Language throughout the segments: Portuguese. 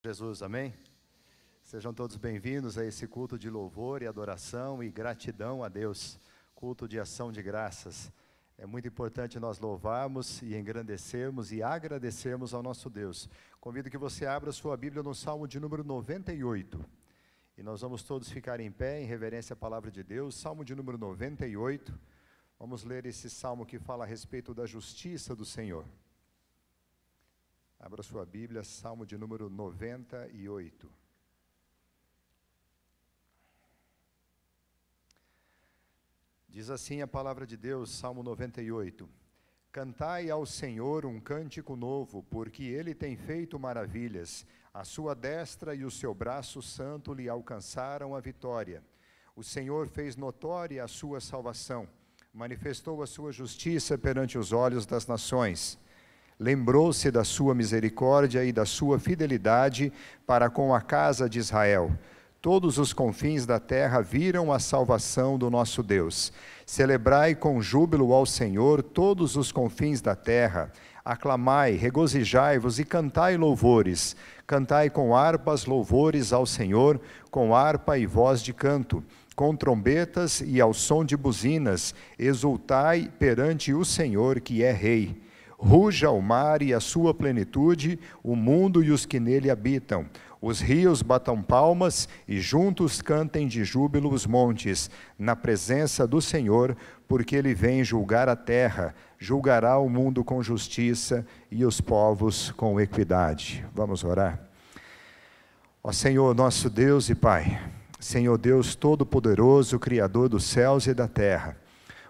Jesus, amém? Sejam todos bem-vindos a esse culto de louvor e adoração e gratidão a Deus, culto de ação de graças. É muito importante nós louvarmos e engrandecermos e agradecermos ao nosso Deus. Convido que você abra sua Bíblia no Salmo de número 98. E nós vamos todos ficar em pé em reverência à palavra de Deus, Salmo de número 98. Vamos ler esse salmo que fala a respeito da justiça do Senhor. Abra sua Bíblia, Salmo de número 98. Diz assim a palavra de Deus, Salmo 98. Cantai ao Senhor um cântico novo, porque Ele tem feito maravilhas. A sua destra e o seu braço santo lhe alcançaram a vitória. O Senhor fez notória a sua salvação, manifestou a sua justiça perante os olhos das nações. Lembrou-se da sua misericórdia e da sua fidelidade para com a casa de Israel. Todos os confins da terra viram a salvação do nosso Deus. Celebrai com júbilo ao Senhor todos os confins da terra. Aclamai, regozijai-vos e cantai louvores. Cantai com harpas louvores ao Senhor, com harpa e voz de canto, com trombetas e ao som de buzinas. Exultai perante o Senhor, que é Rei. Ruja o mar e a sua plenitude, o mundo e os que nele habitam. Os rios batam palmas e juntos cantem de júbilo os montes, na presença do Senhor, porque Ele vem julgar a terra, julgará o mundo com justiça e os povos com equidade. Vamos orar. Ó Senhor, nosso Deus e Pai, Senhor Deus Todo-Poderoso, Criador dos céus e da terra,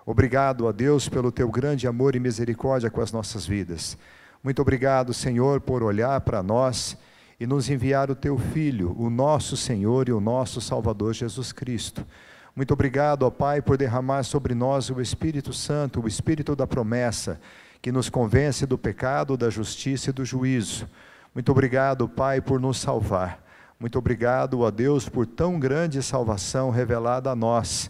obrigado, ó Deus, pelo Teu grande amor e misericórdia com as nossas vidas. Muito obrigado, Senhor, por olhar para nós e nos enviar o Teu Filho, o nosso Senhor e o nosso Salvador Jesus Cristo. Muito obrigado, ó Pai, por derramar sobre nós o Espírito Santo, o Espírito da promessa, que nos convence do pecado, da justiça e do juízo. Muito obrigado, Pai, por nos salvar. Muito obrigado, ó Deus, por tão grande salvação revelada a nós,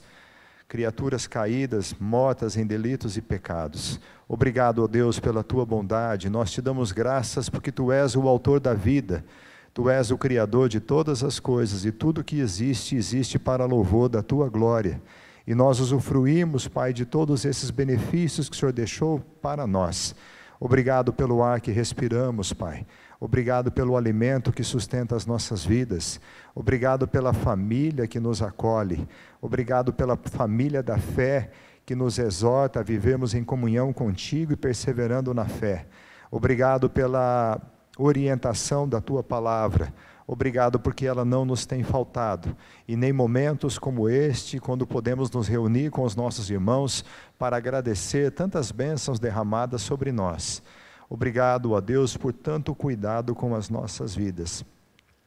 criaturas caídas, mortas em delitos e pecados. Obrigado, ó Deus, pela Tua bondade. Nós Te damos graças porque Tu és o autor da vida. Tu és o Criador de todas as coisas e tudo que existe, existe para louvor da Tua glória. E nós usufruímos, Pai, de todos esses benefícios que o Senhor deixou para nós. Obrigado pelo ar que respiramos, Pai. Obrigado pelo alimento que sustenta as nossas vidas. Obrigado pela família que nos acolhe. Obrigado pela família da fé que nos exorta a vivermos em comunhão contigo e perseverando na fé. Obrigado pela orientação da Tua palavra. Obrigado porque ela não nos tem faltado. E nem momentos como este, quando podemos nos reunir com os nossos irmãos para agradecer tantas bênçãos derramadas sobre nós. Obrigado, ó Deus, por tanto cuidado com as nossas vidas.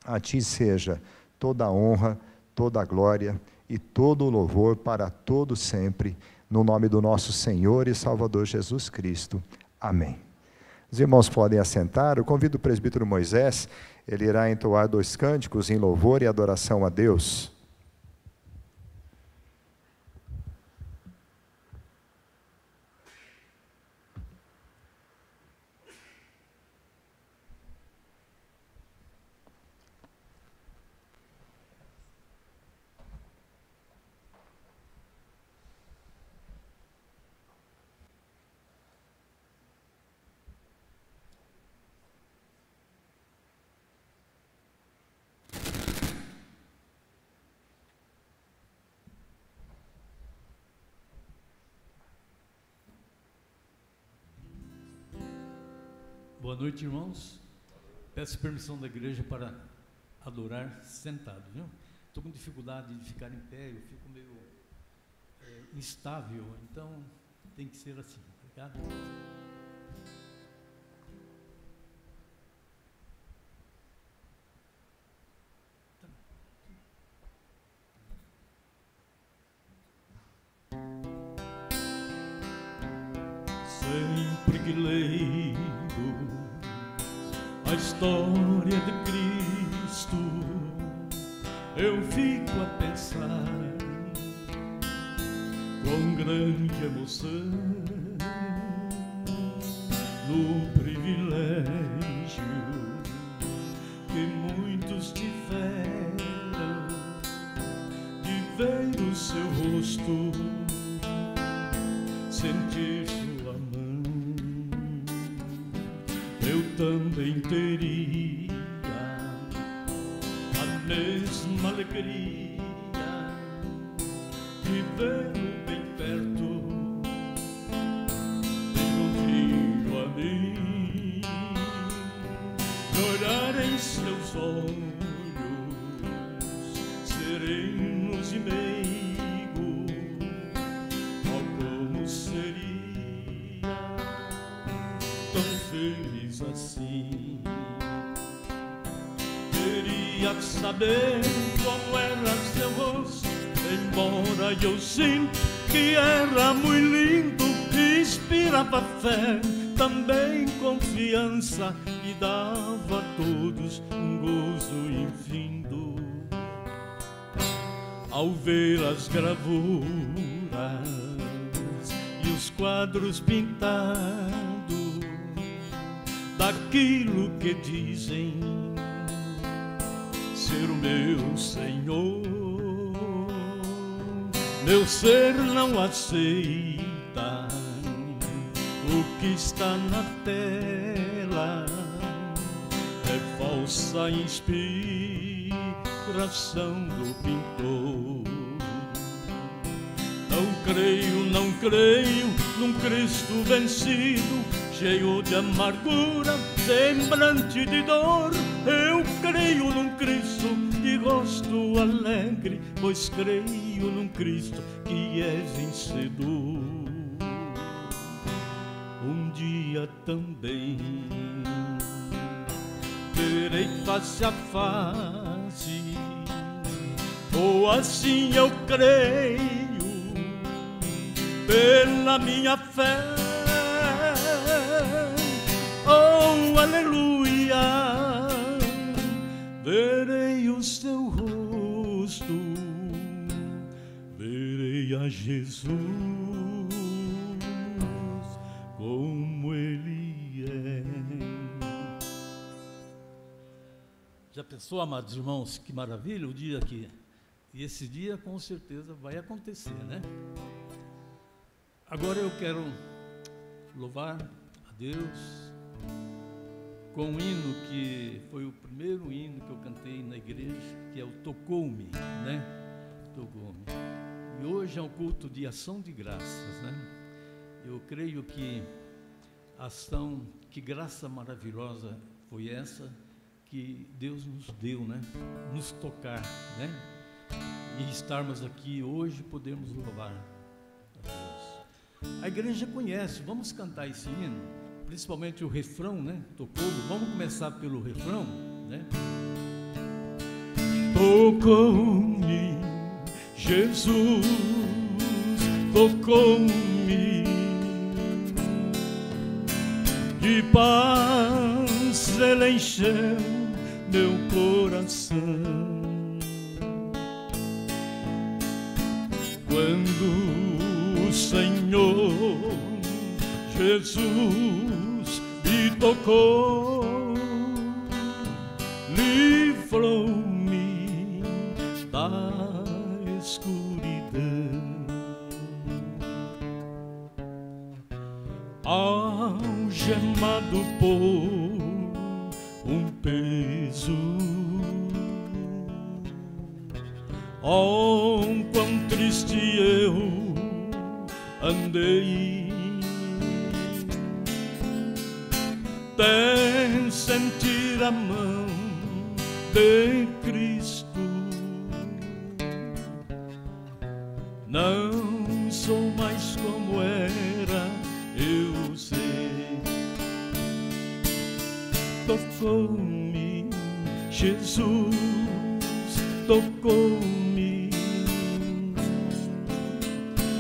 A Ti seja toda a honra, toda a glória e todo o louvor para todo sempre, no nome do nosso Senhor e Salvador Jesus Cristo. Amém. Os irmãos podem assentar. Eu convido o presbítero Moisés, ele irá entoar 2 cânticos em louvor e adoração a Deus. Boa noite, irmãos. Peço permissão da igreja para adorar sentado, viu? Estou com dificuldade de ficar em pé, eu fico meio instável, então tem que ser assim, obrigado? Sempre que leio a história de Cristo, eu fico a pensar com grande emoção no privilégio que muitos tiveram de ver o seu rosto, sentir sua mão. Eu também teria a mesma alegria de vê-lo bem perto, bem juntinho a mim, de olhar em seus olhos serenos e meigos. Oh, como seria tão feliz assim. Queria saber como era seu rosto, embora eu sinto que era muito lindo. Inspirava fé, também confiança, e dava a todos um gozo infindo. Ao ver as gravuras e os quadros pintados daquilo que dizem ser o meu Senhor, meu ser não aceita o que está na tela, é falsa inspiração do pintor. Não creio num Cristo vencido, cheio de amargura, semblante de dor. Eu creio num Cristo de rosto alegre, pois creio num Cristo que é vencedor. Um dia também verei face a face, ou assim eu creio, pela minha fé. Oh, aleluia, verei o seu rosto, verei a Jesus como Ele é. Já pensou, amados irmãos, que maravilha o dia aqui? E esse dia com certeza vai acontecer, né? Agora eu quero louvar a Deus com um hino que foi o primeiro hino que eu cantei na igreja, que é o Tocou-me, né? Tocou-me. E hoje é um culto de ação de graças, né? Eu creio que que graça maravilhosa foi essa que Deus nos deu, né? Nos tocar, né? E estarmos aqui hoje, podemos louvar a Deus. A igreja conhece, vamos cantar esse hino, principalmente o refrão, né? Tocou-me. Vamos começar pelo refrão, né? Tocou-me, Jesus, tocou-me, de paz Ele encheu meu coração. Quando o Senhor Jesus me tocou, livrou-me da escuridão. Algemado por um peso, oh, quão triste eu andei, até sentir a mão de Cristo. Não sou mais como era, eu sei. Tocou-me, Jesus, tocou-me,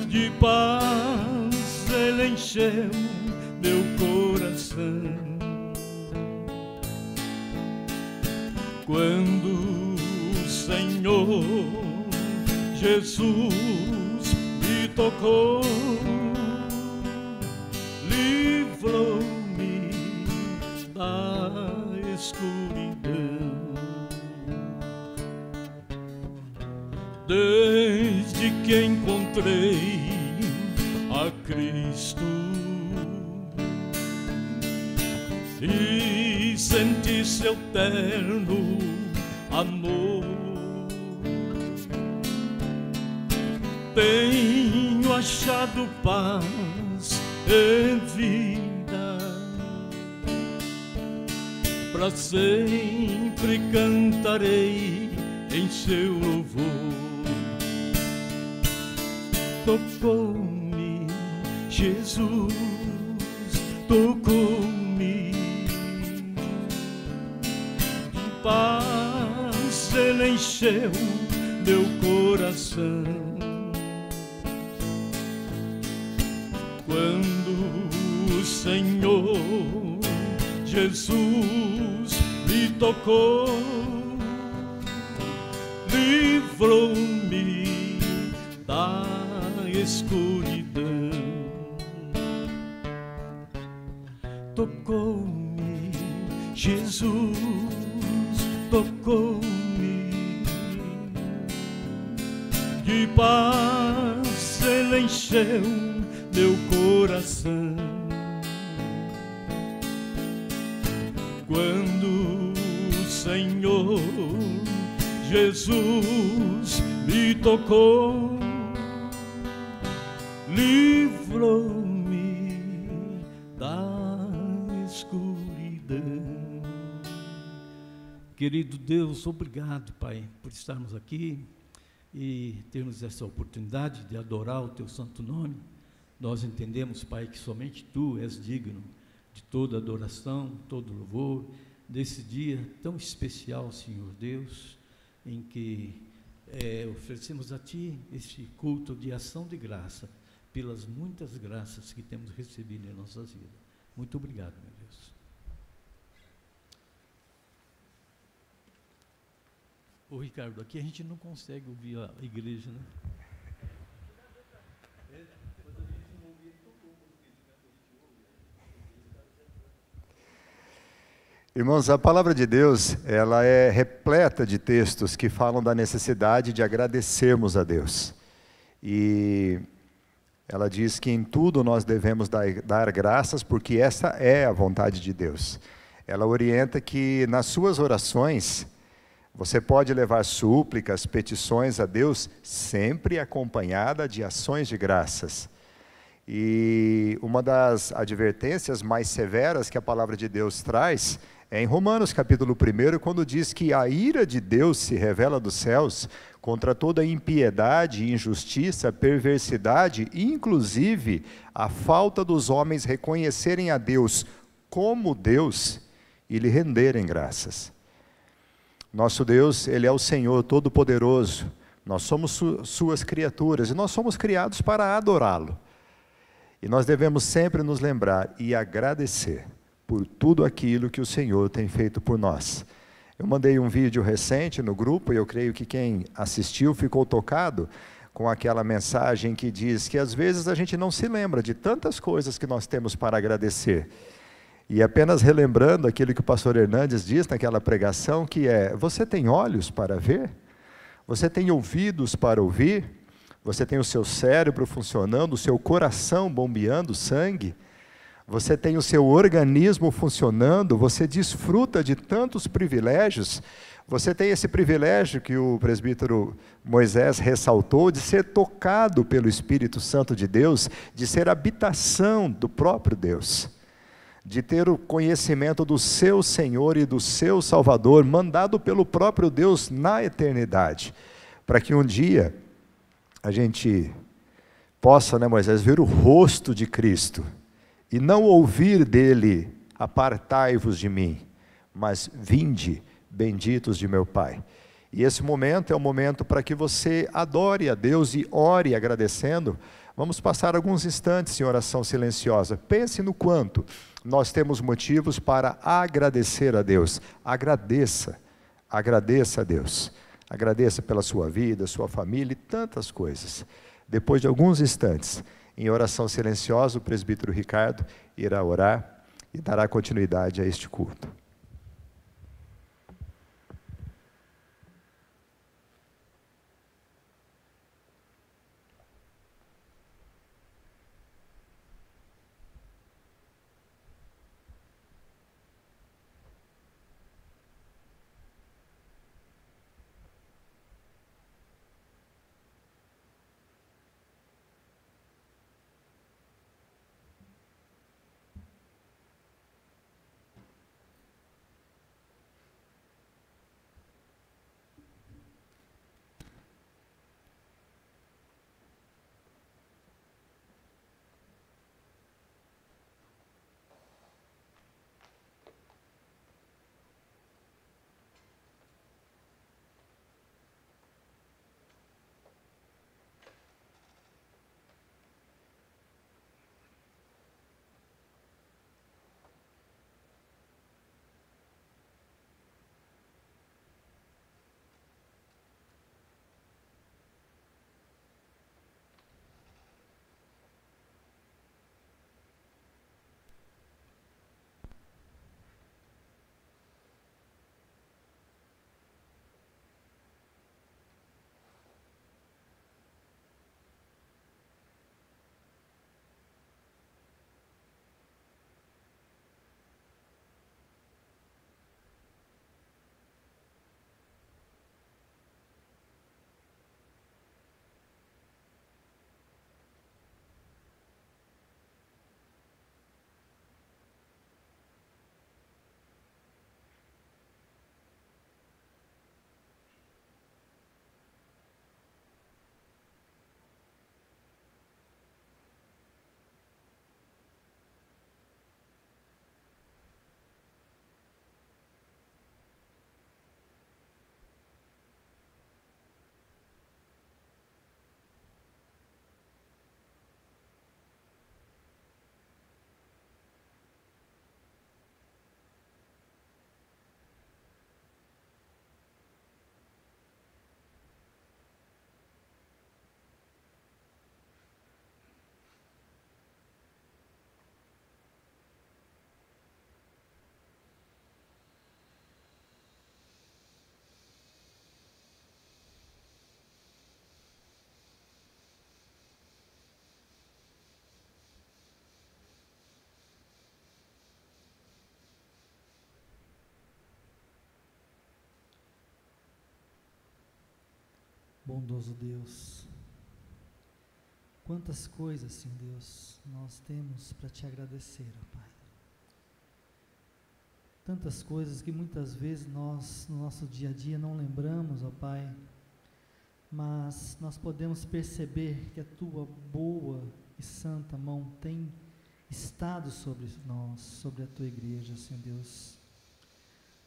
de paz Ele encheu meu coração. Quando o Senhor Jesus me tocou, livrou-me da escuridão. que encontrei a Cristo e senti seu terno amor. Tenho achado paz e vida, para sempre cantarei em seu louvor. Tocou-me, Jesus, tocou-me, de paz ele encheu meu coração. Quando o Senhor Jesus me tocou, livrou-me da escuridão. Tocou-me, Jesus tocou-me, de paz ele encheu meu coração. Quando o Senhor Jesus me tocou, livrou-me da escuridão. Querido Deus, obrigado, Pai, por estarmos aqui e termos essa oportunidade de adorar o Teu santo nome. Nós entendemos, Pai, que somente Tu és digno de toda adoração, todo louvor, nesse dia tão especial, Senhor Deus, em que oferecemos a Ti este culto de ação de graça, pelas muitas graças que temos recebido em nossas vidas. Muito obrigado, meu Deus. Ô Ricardo, aqui a gente não consegue ouvir a igreja, né? Irmãos, a palavra de Deus, ela é repleta de textos que falam da necessidade de agradecermos a Deus. E ela diz que em tudo nós devemos dar graças, porque essa é a vontade de Deus. Ela orienta que nas suas orações, você pode levar súplicas, petições a Deus, sempre acompanhada de ações de graças. E uma das advertências mais severas que a palavra de Deus traz é em Romanos capítulo 1, quando diz que a ira de Deus se revela dos céus contra toda impiedade, injustiça, perversidade, inclusive a falta dos homens reconhecerem a Deus como Deus e lhe renderem graças. Nosso Deus, Ele é o Senhor Todo-Poderoso, nós somos suas criaturas e nós somos criados para adorá-lo. E nós devemos sempre nos lembrar e agradecer por tudo aquilo que o Senhor tem feito por nós. Eu mandei um vídeo recente no grupo e eu creio que quem assistiu ficou tocado com aquela mensagem que diz que às vezes a gente não se lembra de tantas coisas que nós temos para agradecer. E apenas relembrando aquilo que o pastor Hernandes diz naquela pregação, que é: você tem olhos para ver? Você tem ouvidos para ouvir? Você tem o seu cérebro funcionando, o seu coração bombeando sangue? Você tem o seu organismo funcionando? Você desfruta de tantos privilégios? Você tem esse privilégio que o presbítero Moisés ressaltou, de ser tocado pelo Espírito Santo de Deus, de ser habitação do próprio Deus, de ter o conhecimento do seu Senhor e do seu Salvador, mandado pelo próprio Deus na eternidade, para que um dia a gente possa, Moisés, ver o rosto de Cristo, e não ouvir dele: apartai-vos de mim, mas vinde, benditos de meu Pai. E esse momento é um momento para que você adore a Deus e ore agradecendo. Vamos passar alguns instantes em oração silenciosa. Pense no quanto nós temos motivos para agradecer a Deus. Agradeça, agradeça a Deus. Agradeça pela sua vida, sua família e tantas coisas. Depois de alguns instantes, em oração silenciosa, o presbítero Ricardo irá orar e dará continuidade a este culto. Bondoso Deus, quantas coisas, Senhor Deus, nós temos para te agradecer, ó Pai. Tantas coisas que muitas vezes nós, no nosso dia a dia, não lembramos, ó Pai, mas nós podemos perceber que a Tua boa e santa mão tem estado sobre nós, sobre a Tua igreja, Senhor Deus.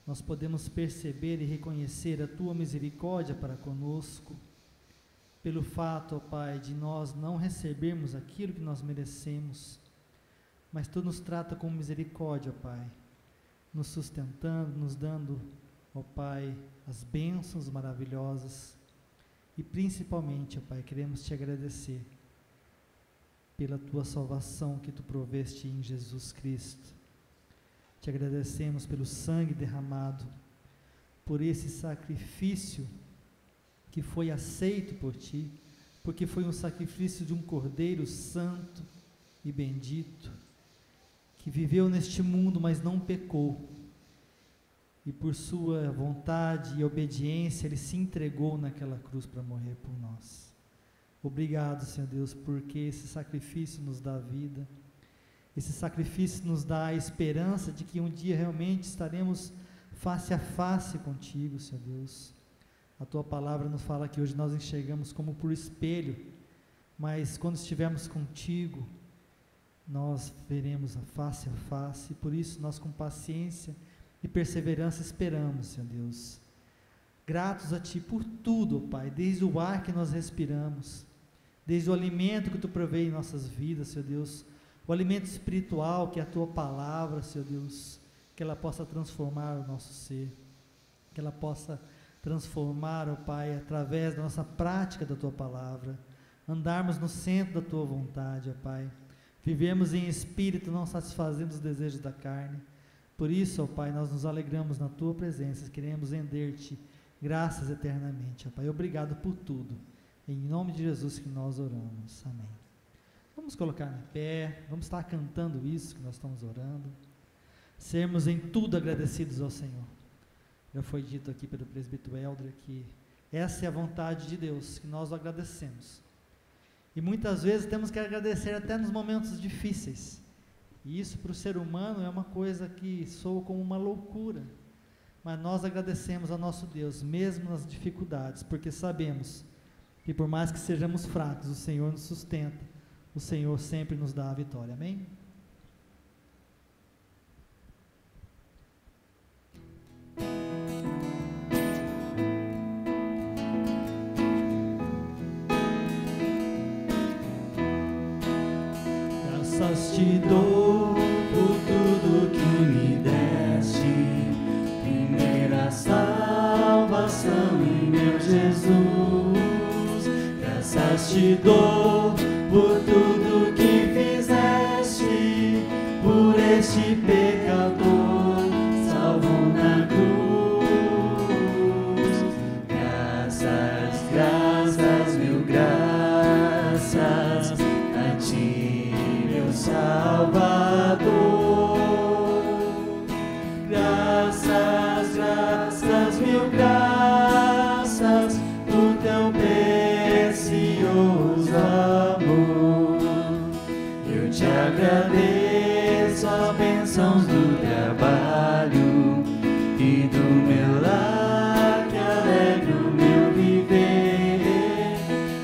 Nós podemos perceber e reconhecer a Tua misericórdia para conosco, pelo fato, ó Pai, de nós não recebermos aquilo que nós merecemos, mas Tu nos trata com misericórdia, ó Pai, nos sustentando, nos dando, ó Pai, as bênçãos maravilhosas, e principalmente, ó Pai, queremos Te agradecer pela Tua salvação que Tu proveste em Jesus Cristo. Te agradecemos pelo sangue derramado, por esse sacrifício que foi aceito por Ti, porque foi um sacrifício de um Cordeiro santo e bendito, que viveu neste mundo, mas não pecou, e por sua vontade e obediência, Ele se entregou naquela cruz para morrer por nós. Obrigado, Senhor Deus, porque esse sacrifício nos dá vida, esse sacrifício nos dá a esperança de que um dia realmente estaremos face a face contigo, Senhor Deus. A Tua palavra nos fala que hoje nós enxergamos como por espelho, mas quando estivermos contigo, nós veremos a face, e por isso nós com paciência e perseverança esperamos, Senhor Deus. Gratos a Ti por tudo, ó Pai, desde o ar que nós respiramos, desde o alimento que Tu provê em nossas vidas, Senhor Deus, o alimento espiritual que é a Tua palavra, Senhor Deus, que ela possa transformar o nosso ser, que ela possa transformar, ó Pai, através da nossa prática da Tua palavra, andarmos no centro da Tua vontade, ó Pai, vivemos em espírito, não satisfazendo os desejos da carne. Por isso, ó Pai, nós nos alegramos na Tua presença, queremos render-Te graças eternamente, ó Pai. Obrigado por tudo, em nome de Jesus que nós oramos, amém. Vamos colocar em pé, vamos estar cantando isso que nós estamos orando, sermos em tudo agradecidos ao Senhor. Já foi dito aqui pelo presbítero Helder que essa é a vontade de Deus, que nós o agradecemos. E muitas vezes temos que agradecer até nos momentos difíceis. E isso para o ser humano é uma coisa que soa como uma loucura. Mas nós agradecemos ao nosso Deus, mesmo nas dificuldades, porque sabemos que por mais que sejamos fracos, o Senhor nos sustenta, o Senhor sempre nos dá a vitória. Amém? Graças Te dou por tudo que me deste, primeira salvação em meu Jesus. Graças Te dou por tudo que fizeste, por este pecador salvo na cruz. Graças, graças, mil graças a Ti, Salvador. Graças, graças, mil graças por Teu precioso amor. Eu Te agradeço as bênçãos do trabalho e do meu lar, que alegra o meu viver.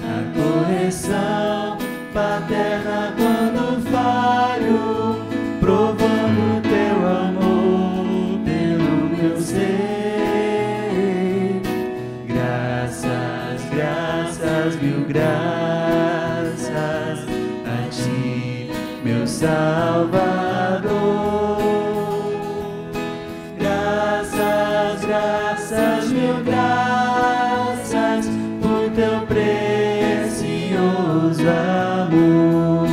A correção paterna quando falho, provando Teu amor pelo meu ser. Graças, graças, mil graças a Ti, meu Salvador. Graças, graças, mil graças por Teu precioso amor.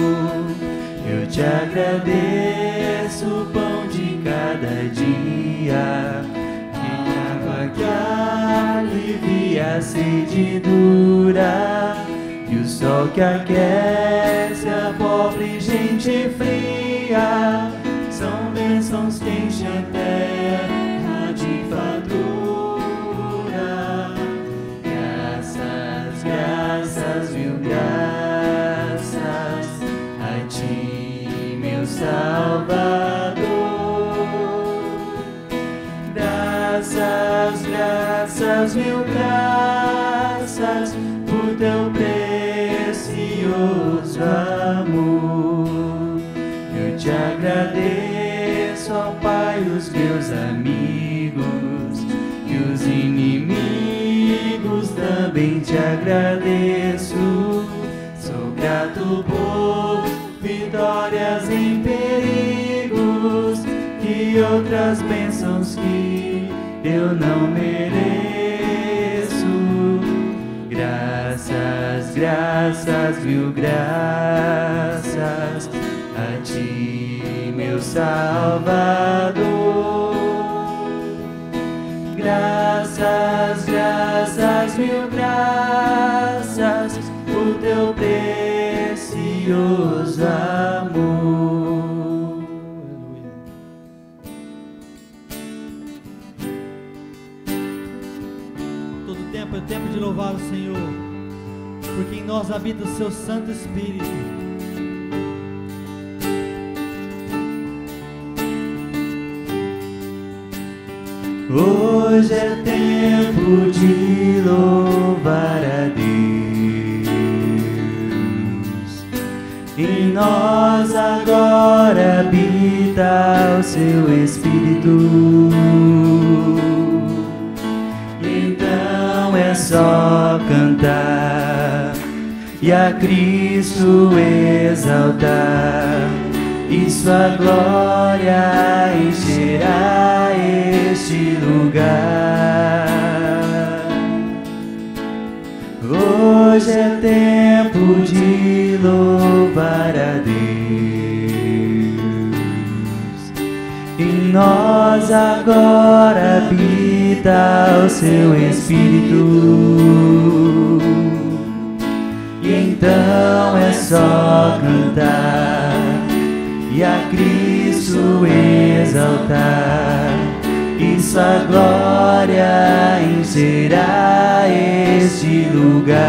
Eu Te agradeço o pão de cada dia, que água que alivia a sede dura, e o sol que aquece a pobre gente fria. São bênçãos que enchem a terra de fartura. Graças, ti, meu Salvador. Graças, graças, mil graças por teu precioso amor. Eu te agradeço, ó Pai, os meus amigos e os inimigos também te agradeço. Sou grato por vitórias em perigos e outras bênçãos que eu não mereço. Graças, graças, mil graças a ti, meu Salvador. Graças, graças, mil graças por teu precioso amor. Todo tempo é tempo de louvar o Senhor, porque em nós habita o seu Santo Espírito. Hoje é tempo de louvar a Deus. Em nós agora habita o seu Espírito. Então é só cantar e a Cristo exaltar, e sua glória encherá este lugar. Hoje é tempo de louvar a Deus. Em nós agora habita o seu Espírito. E então é só cantar e a Cristo exaltar, e sua glória encherá este lugar.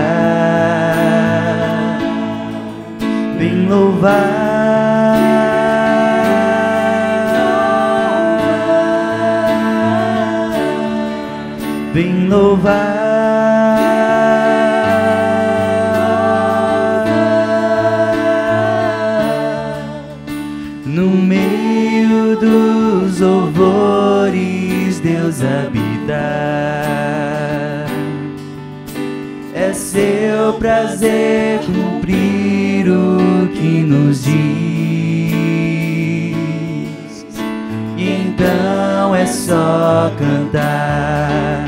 Vem louvar, vem louvar. No meio dos louvores Deus habita. É seu prazer cumprir o que nos diz. E então é só cantar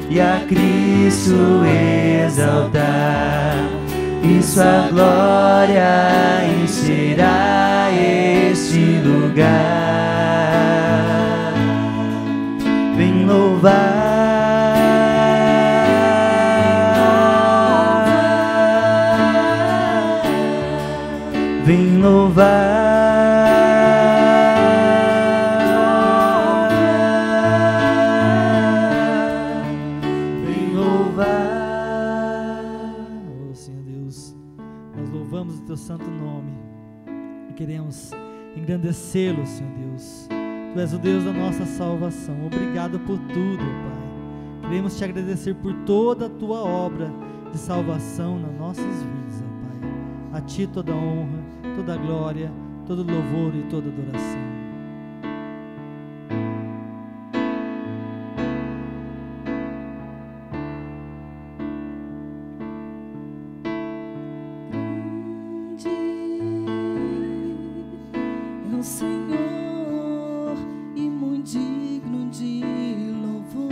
e a Cristo exaltar, e sua glória encherá este lugar. Vem louvar, vem louvar, vem louvar. Oh, Senhor Deus, nós louvamos o teu santo nome e queremos engrandecê-lo, Senhor Deus. Tu és o Deus da nossa salvação. Obrigado por tudo, Pai. Queremos te agradecer por toda a tua obra de salvação nas nossas vidas, ó Pai. A ti toda honra, toda glória, todo louvor e toda adoração. É o Senhor e muito digno de louvor.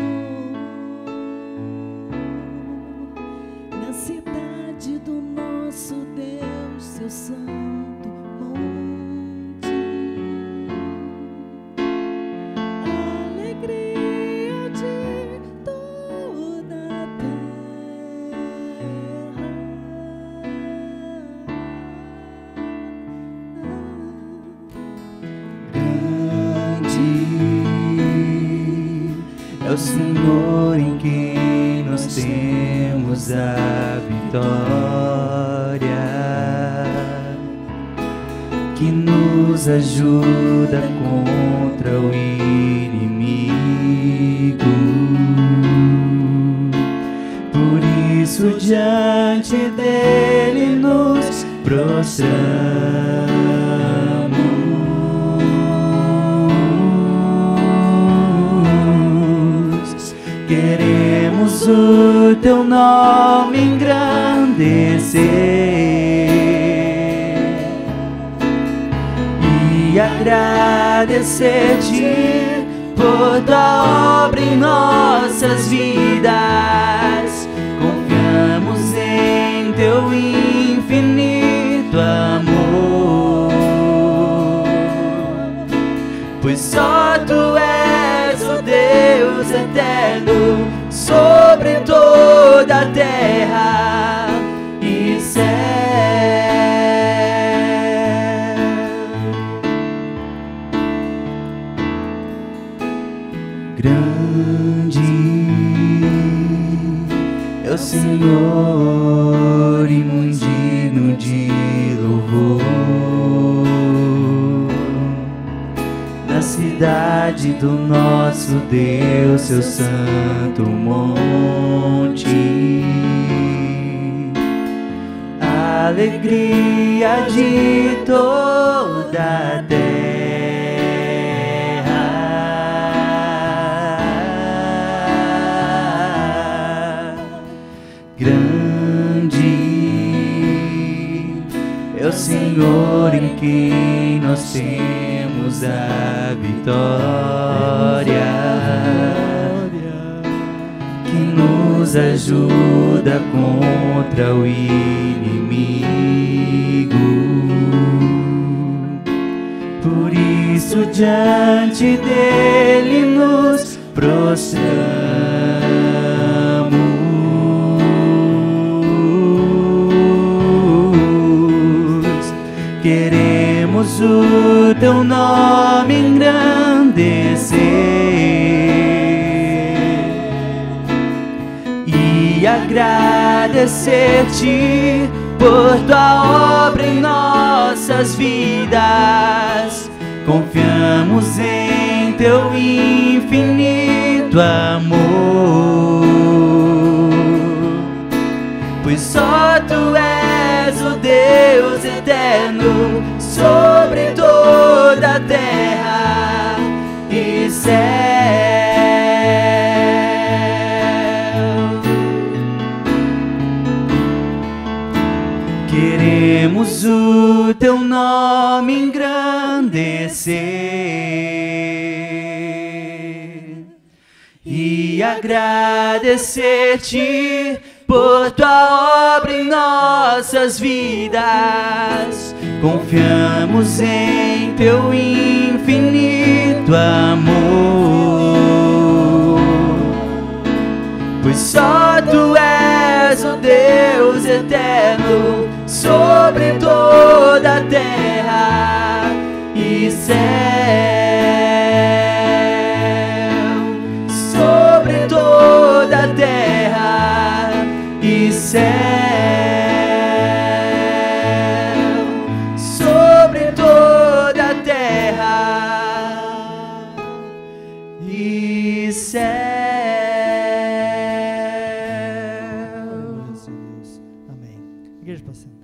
Na cidade do nosso Deus, seu santo monte, alegria de toda a É o Senhor em quem nós temos a vitória. que nos ajuda contra o inimigo. Por isso diante dele nos prostramos. Queremos o teu nome engrandecer e agradecer-te por tua obra em nossas vidas. Confiamos em teu infinito amor, pois só tu és o Deus eterno sobre toda a terra e céu. Grande é o Senhor e muito digno de louvor. Na cidade do nosso Deus, seu santo monte, a alegria de toda a terra. Grande é o Senhor em quem nós temos a vitória, que nos ajuda contra o inimigo. Por isso diante dele nos prostramos. Queremos o teu nome engrandecer e agradecer-te por tua obra em nossas vidas. Confiamos em teu infinito amor, pois só tu és o Deus eterno sobre toda a terra e céu. Queremos o teu nome engrandecer e agradecer-te por tua obra em nossas vidas. Confiamos em teu infinito amor, pois só tu és o Deus eterno sobre toda a terra e céu. Sobre toda a terra e céu, sobre toda a terra e céu. Amém. Igreja, para sentar.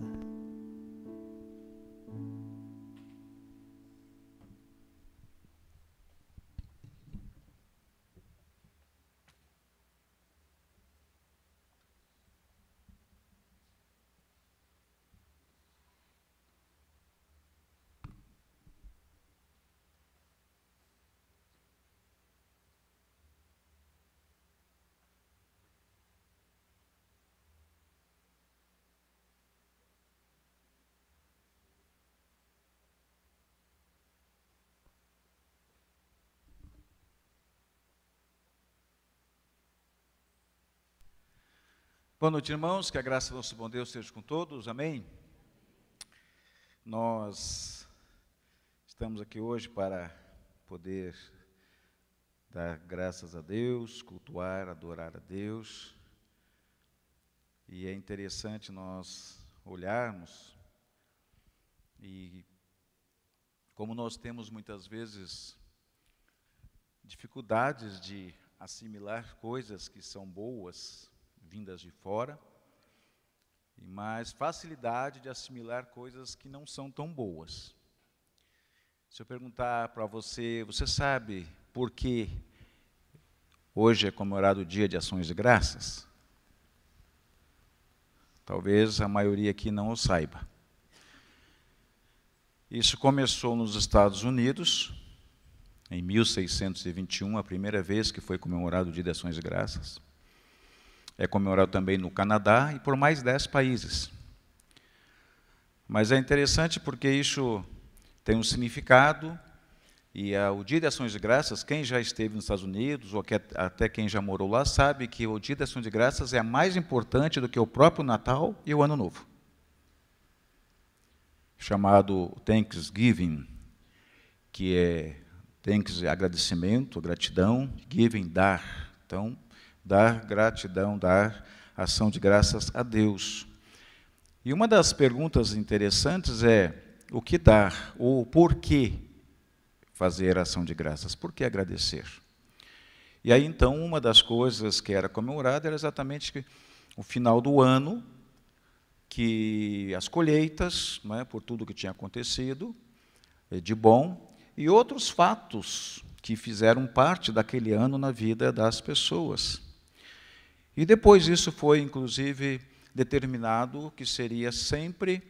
Boa noite, irmãos, que a graça do nosso bom Deus seja com todos, amém? Nós estamos aqui hoje para poder dar graças a Deus, cultuar, adorar a Deus, e é interessante nós olharmos e como nós temos muitas vezes dificuldades de assimilar coisas que são boas, vindas de fora, e mais facilidade de assimilar coisas que não são tão boas. Se eu perguntar para você, você sabe por que hoje é comemorado o Dia de Ações de Graças? Talvez a maioria aqui não o saiba. Isso começou nos Estados Unidos, em 1621, a primeira vez que foi comemorado o Dia de Ações de Graças. É comemorado também no Canadá e por mais 10 países. Mas é interessante porque isso tem um significado, e o Dia de Ações de Graças, quem já esteve nos Estados Unidos, ou até quem já morou lá, sabe que o Dia de Ações de Graças é mais importante do que o próprio Natal e o Ano Novo. Chamado Thanksgiving, que é thanks, agradecimento, gratidão, giving, dar. Então, dar gratidão, dar ação de graças a Deus. E uma das perguntas interessantes é o que dar, ou por que fazer ação de graças, por que agradecer? E aí, então, uma das coisas que era comemorada era exatamente o final do ano, que as colheitas, né, por tudo que tinha acontecido, de bom, e outros fatos que fizeram parte daquele ano na vida das pessoas. E depois isso foi, inclusive, determinado que seria sempre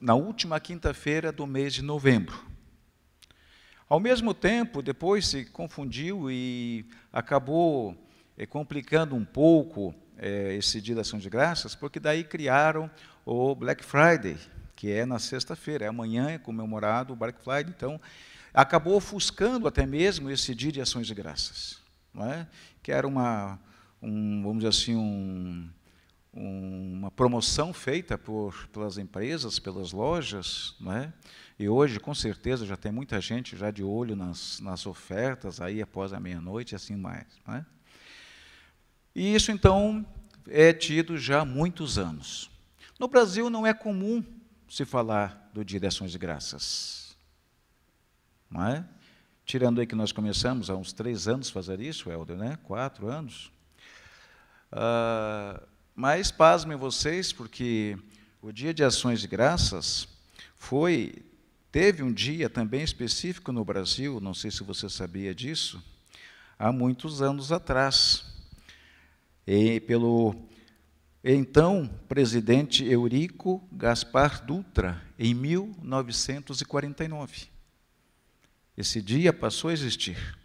na última quinta-feira do mês de novembro. Ao mesmo tempo, depois se confundiu e acabou complicando um pouco esse Dia da Ação de Graças, porque daí criaram o Black Friday, que é na sexta-feira, amanhã é comemorado o Black Friday, então acabou ofuscando até mesmo esse Dia de Ações de Graças, não é? Que era vamos dizer assim, uma promoção feita pelas empresas, pelas lojas, não é? E hoje, com certeza, já tem muita gente já de olho nas ofertas, aí após a meia-noite e assim mais, não é? E isso, então, é tido já há muitos anos. No Brasil, não é comum se falar do Dia de Ações de Graças. Não é? Tirando aí que nós começamos há uns 3 anos a fazer isso, Helder, né? 4 anos. Mas pasmem vocês, porque o Dia de Ações de Graças teve um dia também específico no Brasil, não sei se você sabia disso, há muitos anos atrás. Pelo então presidente Eurico Gaspar Dutra, em 1949. Esse dia passou a existir.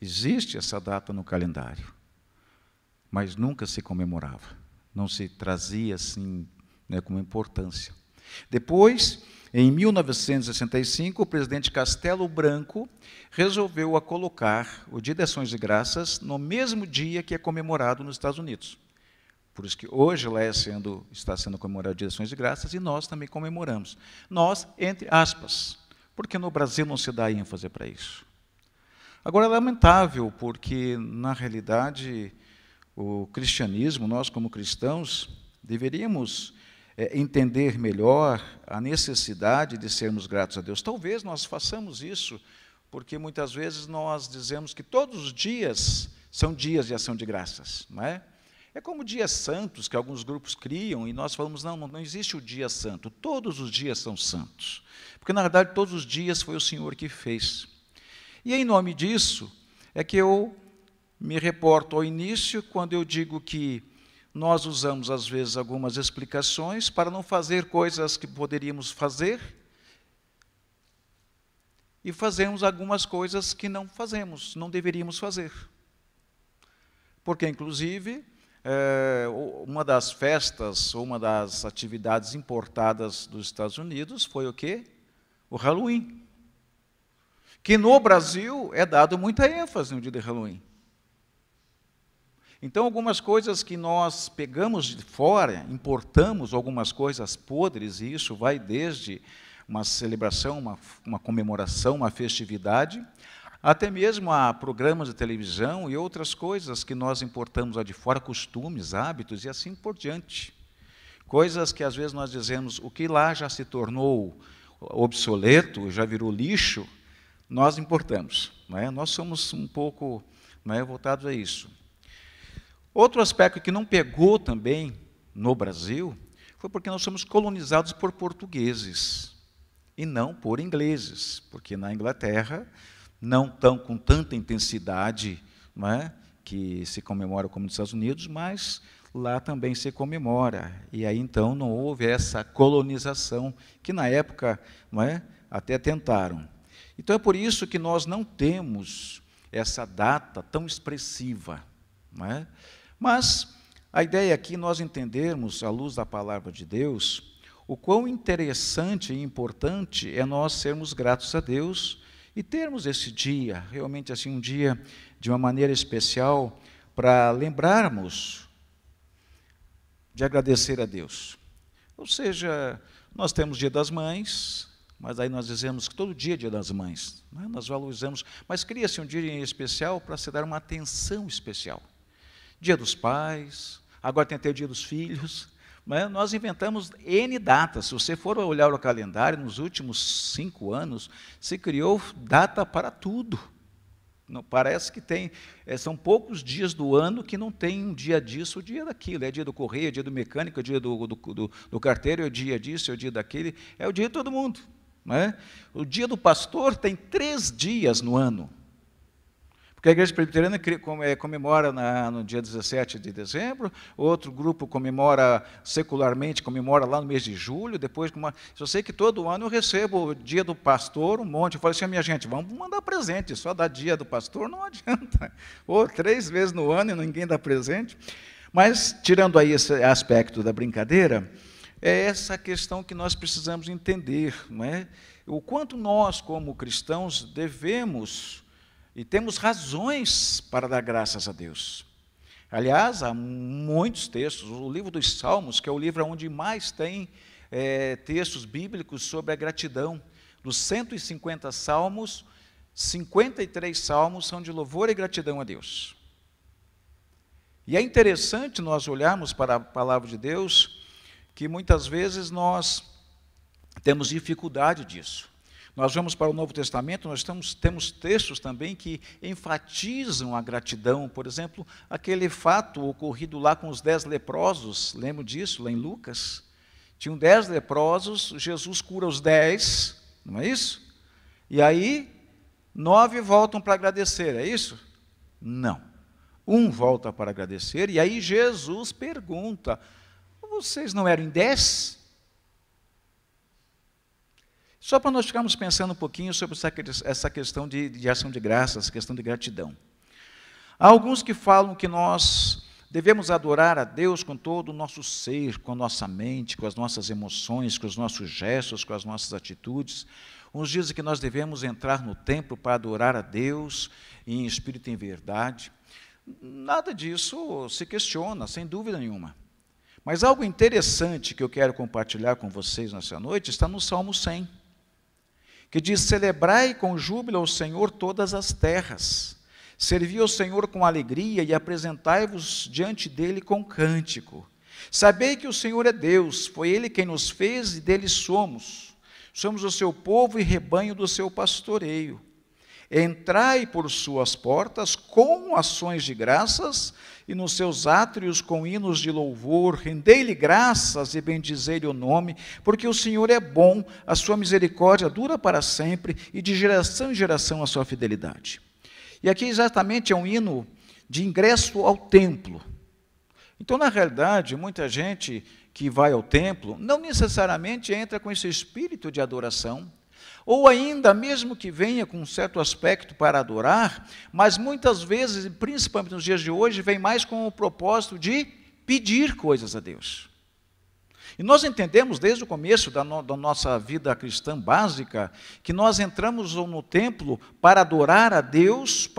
Existe essa data no calendário, mas nunca se comemorava, não se trazia assim, né, como importância. Depois, em 1965, o presidente Castelo Branco resolveu colocar o Dia de Ações de Graças no mesmo dia que é comemorado nos Estados Unidos. Por isso que hoje lá está sendo comemorado o Dia de Ações de Graças e nós também comemoramos. Nós, entre aspas, porque no Brasil não se dá ênfase para isso. Agora, é lamentável, porque, na realidade, o cristianismo, nós como cristãos, deveríamos entender melhor a necessidade de sermos gratos a Deus. Talvez nós façamos isso, porque muitas vezes nós dizemos que todos os dias são dias de ação de graças, não é? É como dias santos que alguns grupos criam, e nós falamos, não existe o dia santo, todos os dias são santos, porque na verdade todos os dias foi o Senhor que fez. E em nome disso é que eu me reporto ao início, quando eu digo que nós usamos, às vezes, algumas explicações para não fazer coisas que poderíamos fazer e fazemos algumas coisas que não fazemos, não deveríamos fazer. Porque, inclusive, uma das festas, ou uma das atividades importadas dos Estados Unidos foi o quê? O Halloween. Que no Brasil é dado muita ênfase no dia de Halloween. Então, algumas coisas que nós pegamos de fora, importamos algumas coisas podres, e isso vai desde uma celebração, uma comemoração, uma festividade, até mesmo a programas de televisão e outras coisas que nós importamos lá de fora, costumes, hábitos e assim por diante. Coisas que às vezes nós dizemos, o que lá já se tornou obsoleto, já virou lixo, nós importamos. Não é? Nós somos um pouco, não é, voltados a isso. Outro aspecto que não pegou também no Brasil foi porque nós somos colonizados por portugueses e não por ingleses, porque na Inglaterra não tão com tanta intensidade, não é, que se comemora como nos Estados Unidos, mas lá também se comemora. E aí então não houve essa colonização que na época, não é, até tentaram. Então é por isso que nós não temos essa data tão expressiva, não é? Mas a ideia aqui é nós entendermos, à luz da palavra de Deus, o quão interessante e importante é nós sermos gratos a Deus e termos esse dia, realmente assim, um dia de uma maneira especial, para lembrarmos de agradecer a Deus. Ou seja, nós temos Dia das Mães, mas aí nós dizemos que todo dia é Dia das Mães, né? Nós valorizamos, mas cria-se um dia em especial para se dar uma atenção especial. Dia dos Pais, agora tem até o Dia dos Filhos, né? Nós inventamos N datas. Se você for olhar o calendário, nos últimos 5 anos, se criou data para tudo. Não, parece que tem, são poucos dias do ano que não tem um dia disso, o dia daquilo. É dia do correio, é dia do mecânico, é dia do carteiro, é o dia disso, é o dia daquele, é o dia de todo mundo. Né? O dia do pastor tem 3 dias no ano. Porque a Igreja Presbiteriana comemora no dia 17 de dezembro, outro grupo comemora secularmente, comemora lá no mês de julho, depois, eu sei que todo ano eu recebo o dia do pastor, um monte, eu falo assim, minha gente, vamos mandar presente, só dar dia do pastor não adianta, ou 3 vezes no ano e ninguém dá presente. Mas, tirando aí esse aspecto da brincadeira, é essa questão que nós precisamos entender, não é? O quanto nós, como cristãos, devemos e temos razões para dar graças a Deus. Aliás, há muitos textos, o livro dos Salmos, que é o livro onde mais tem textos bíblicos sobre a gratidão. Dos 150 salmos, 53 salmos são de louvor e gratidão a Deus. E é interessante nós olharmos para a palavra de Deus, que muitas vezes nós temos dificuldade disso. Nós vamos para o Novo Testamento, nós temos textos também que enfatizam a gratidão. Por exemplo, aquele fato ocorrido lá com os 10 leprosos, lembram disso, lá em Lucas? Tinham 10 leprosos, Jesus cura os 10, não é isso? E aí, 9 voltam para agradecer, é isso? Não. 1 volta para agradecer, e aí Jesus pergunta, vocês não eram em 10? Só para nós ficarmos pensando um pouquinho sobre essa questão de ação de graças, essa questão de gratidão. Há alguns que falam que nós devemos adorar a Deus com todo o nosso ser, com a nossa mente, com as nossas emoções, com os nossos gestos, com as nossas atitudes. Uns dizem que nós devemos entrar no templo para adorar a Deus em espírito e em verdade. Nada disso se questiona, sem dúvida nenhuma. Mas algo interessante que eu quero compartilhar com vocês nessa noite está no Salmo 100. Que diz, celebrai com júbilo ao Senhor todas as terras, servi ao Senhor com alegria e apresentai-vos diante dele com cântico. Sabei que o Senhor é Deus, foi Ele quem nos fez e dele somos. Somos o seu povo e rebanho do seu pastoreio. Entrai por suas portas com ações de graças e nos seus átrios com hinos de louvor, rendei-lhe graças e bendizei-lhe o nome, porque o Senhor é bom, a sua misericórdia dura para sempre e de geração em geração a sua fidelidade. E aqui exatamente é um hino de ingresso ao templo. Então, na realidade, muita gente que vai ao templo não necessariamente entra com esse espírito de adoração, ou ainda, mesmo que venha com um certo aspecto para adorar, mas muitas vezes, principalmente nos dias de hoje, vem mais com o propósito de pedir coisas a Deus. E nós entendemos desde o começo da nossa vida cristã básica, que nós entramos no templo para adorar a Deus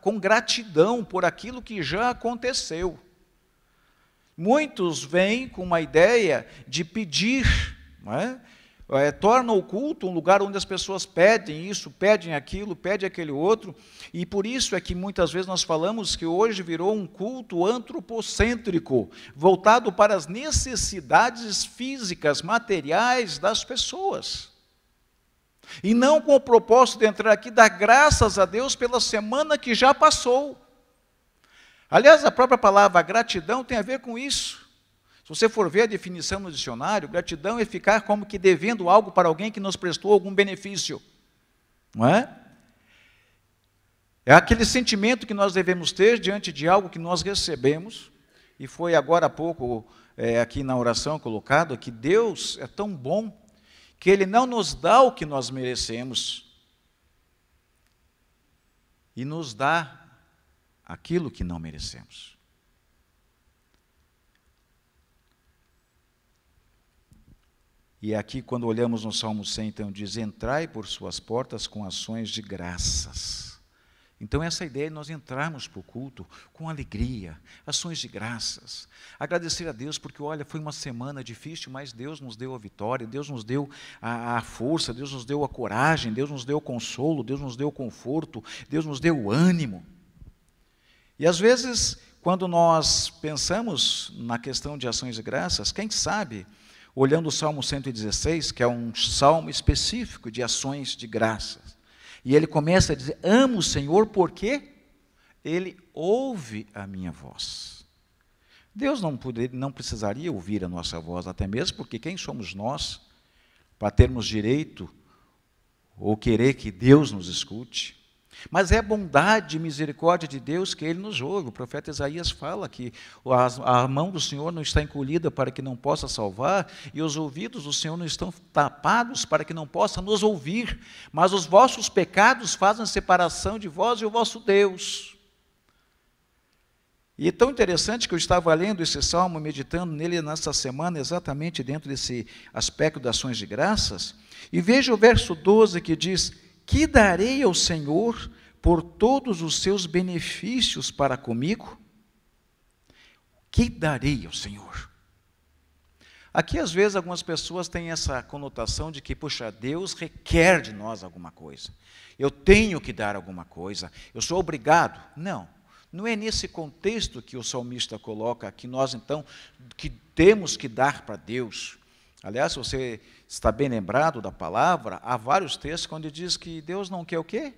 com gratidão por aquilo que já aconteceu. Muitos vêm com uma ideia de pedir, não é? torna o culto um lugar onde as pessoas pedem isso, pedem aquilo, pedem aquele outro, e por isso é que muitas vezes nós falamos que hoje virou um culto antropocêntrico, voltado para as necessidades físicas, materiais das pessoas. E não com o propósito de entrar aqui e dar graças a Deus pela semana que já passou. Aliás, a própria palavra gratidão tem a ver com isso. Se você for ver a definição no dicionário, gratidão é ficar como que devendo algo para alguém que nos prestou algum benefício. Não é? É aquele sentimento que nós devemos ter diante de algo que nós recebemos, e foi agora há pouco, aqui na oração colocado, que Deus é tão bom, que Ele não nos dá o que nós merecemos, e nos dá aquilo que não merecemos. E aqui, quando olhamos no Salmo 100, então, diz, entrai por suas portas com ações de graças. Então, essa ideia de nós entrarmos para o culto com alegria, ações de graças, agradecer a Deus, porque, olha, foi uma semana difícil, mas Deus nos deu a vitória, Deus nos deu a força, Deus nos deu a coragem, Deus nos deu o consolo, Deus nos deu o conforto, Deus nos deu o ânimo. E, às vezes, quando nós pensamos na questão de ações de graças, quem sabe, olhando o Salmo 116, que é um salmo específico de ações de graças, e ele começa a dizer, amo o Senhor porque Ele ouve a minha voz. Deus não precisaria ouvir a nossa voz, até mesmo porque quem somos nós para termos direito ou querer que Deus nos escute? Mas é bondade e misericórdia de Deus que Ele nos ouve. O profeta Isaías fala que a mão do Senhor não está encolhida para que não possa salvar, e os ouvidos do Senhor não estão tapados para que não possa nos ouvir, mas os vossos pecados fazem separação de vós e o vosso Deus. E é tão interessante que eu estava lendo esse salmo, meditando nele nesta semana, exatamente dentro desse aspecto das ações de graças, e veja o verso 12 que diz, que darei ao Senhor por todos os seus benefícios para comigo? Que darei ao Senhor? Aqui, às vezes, algumas pessoas têm essa conotação de que, puxa, Deus requer de nós alguma coisa. Eu tenho que dar alguma coisa, eu sou obrigado. Não, não é nesse contexto que o salmista coloca, que nós, então, que temos que dar para Deus. Aliás, se você está bem lembrado da palavra, há vários textos onde diz que Deus não quer o quê?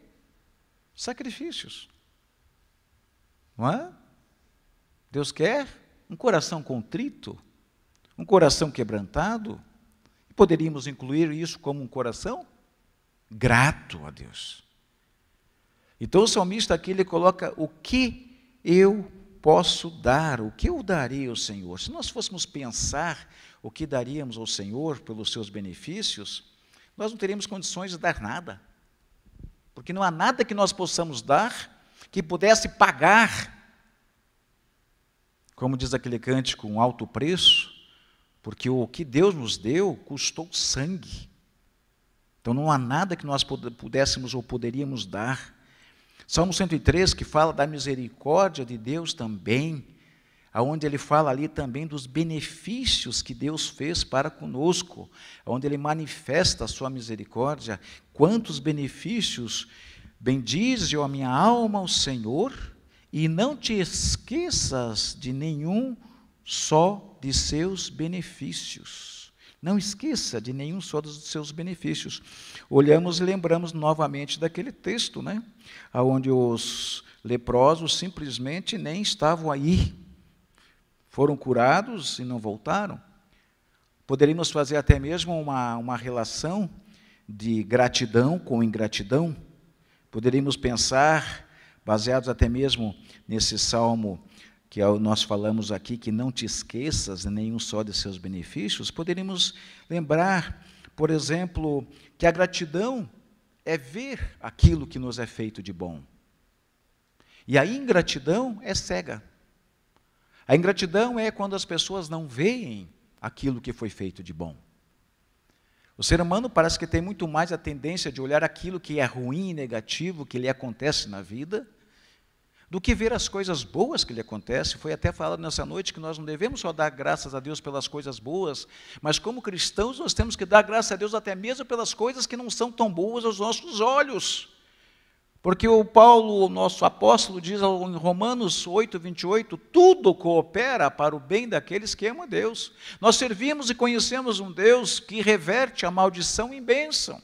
Sacrifícios. Não é? Deus quer um coração contrito, um coração quebrantado. Poderíamos incluir isso como um coração grato a Deus. Então o salmista aqui ele coloca o que eu posso dar, o que eu darei ao Senhor. Se nós fôssemos pensar o que daríamos ao Senhor pelos seus benefícios, nós não teríamos condições de dar nada. Porque não há nada que nós possamos dar que pudesse pagar, como diz aquele cântico, um alto preço, porque o que Deus nos deu custou sangue. Então não há nada que nós pudéssemos ou poderíamos dar. Salmo 103, que fala da misericórdia de Deus também, onde ele fala ali também dos benefícios que Deus fez para conosco, onde ele manifesta a sua misericórdia. Quantos benefícios! Bendize, ó minha alma, o Senhor, e não te esqueças de nenhum só de seus benefícios. Não esqueça de nenhum só dos seus benefícios. Olhamos e lembramos novamente daquele texto, né? Onde os leprosos simplesmente nem estavam aí. Foram curados e não voltaram. Poderíamos fazer até mesmo uma relação de gratidão com ingratidão. Poderíamos pensar, baseados até mesmo nesse salmo que nós falamos aqui, que não te esqueças de nenhum só de seus benefícios, poderíamos lembrar, por exemplo, que a gratidão é ver aquilo que nos é feito de bom. E a ingratidão é cega. A ingratidão é quando as pessoas não veem aquilo que foi feito de bom. O ser humano parece que tem muito mais a tendência de olhar aquilo que é ruim e negativo, que lhe acontece na vida, do que ver as coisas boas que lhe acontecem. Foi até falado nessa noite que nós não devemos só dar graças a Deus pelas coisas boas, mas como cristãos nós temos que dar graças a Deus até mesmo pelas coisas que não são tão boas aos nossos olhos. Porque o Paulo, o nosso apóstolo, diz em Romanos 8, 28, tudo coopera para o bem daqueles que amam a Deus. Nós servimos e conhecemos um Deus que reverte a maldição em bênção.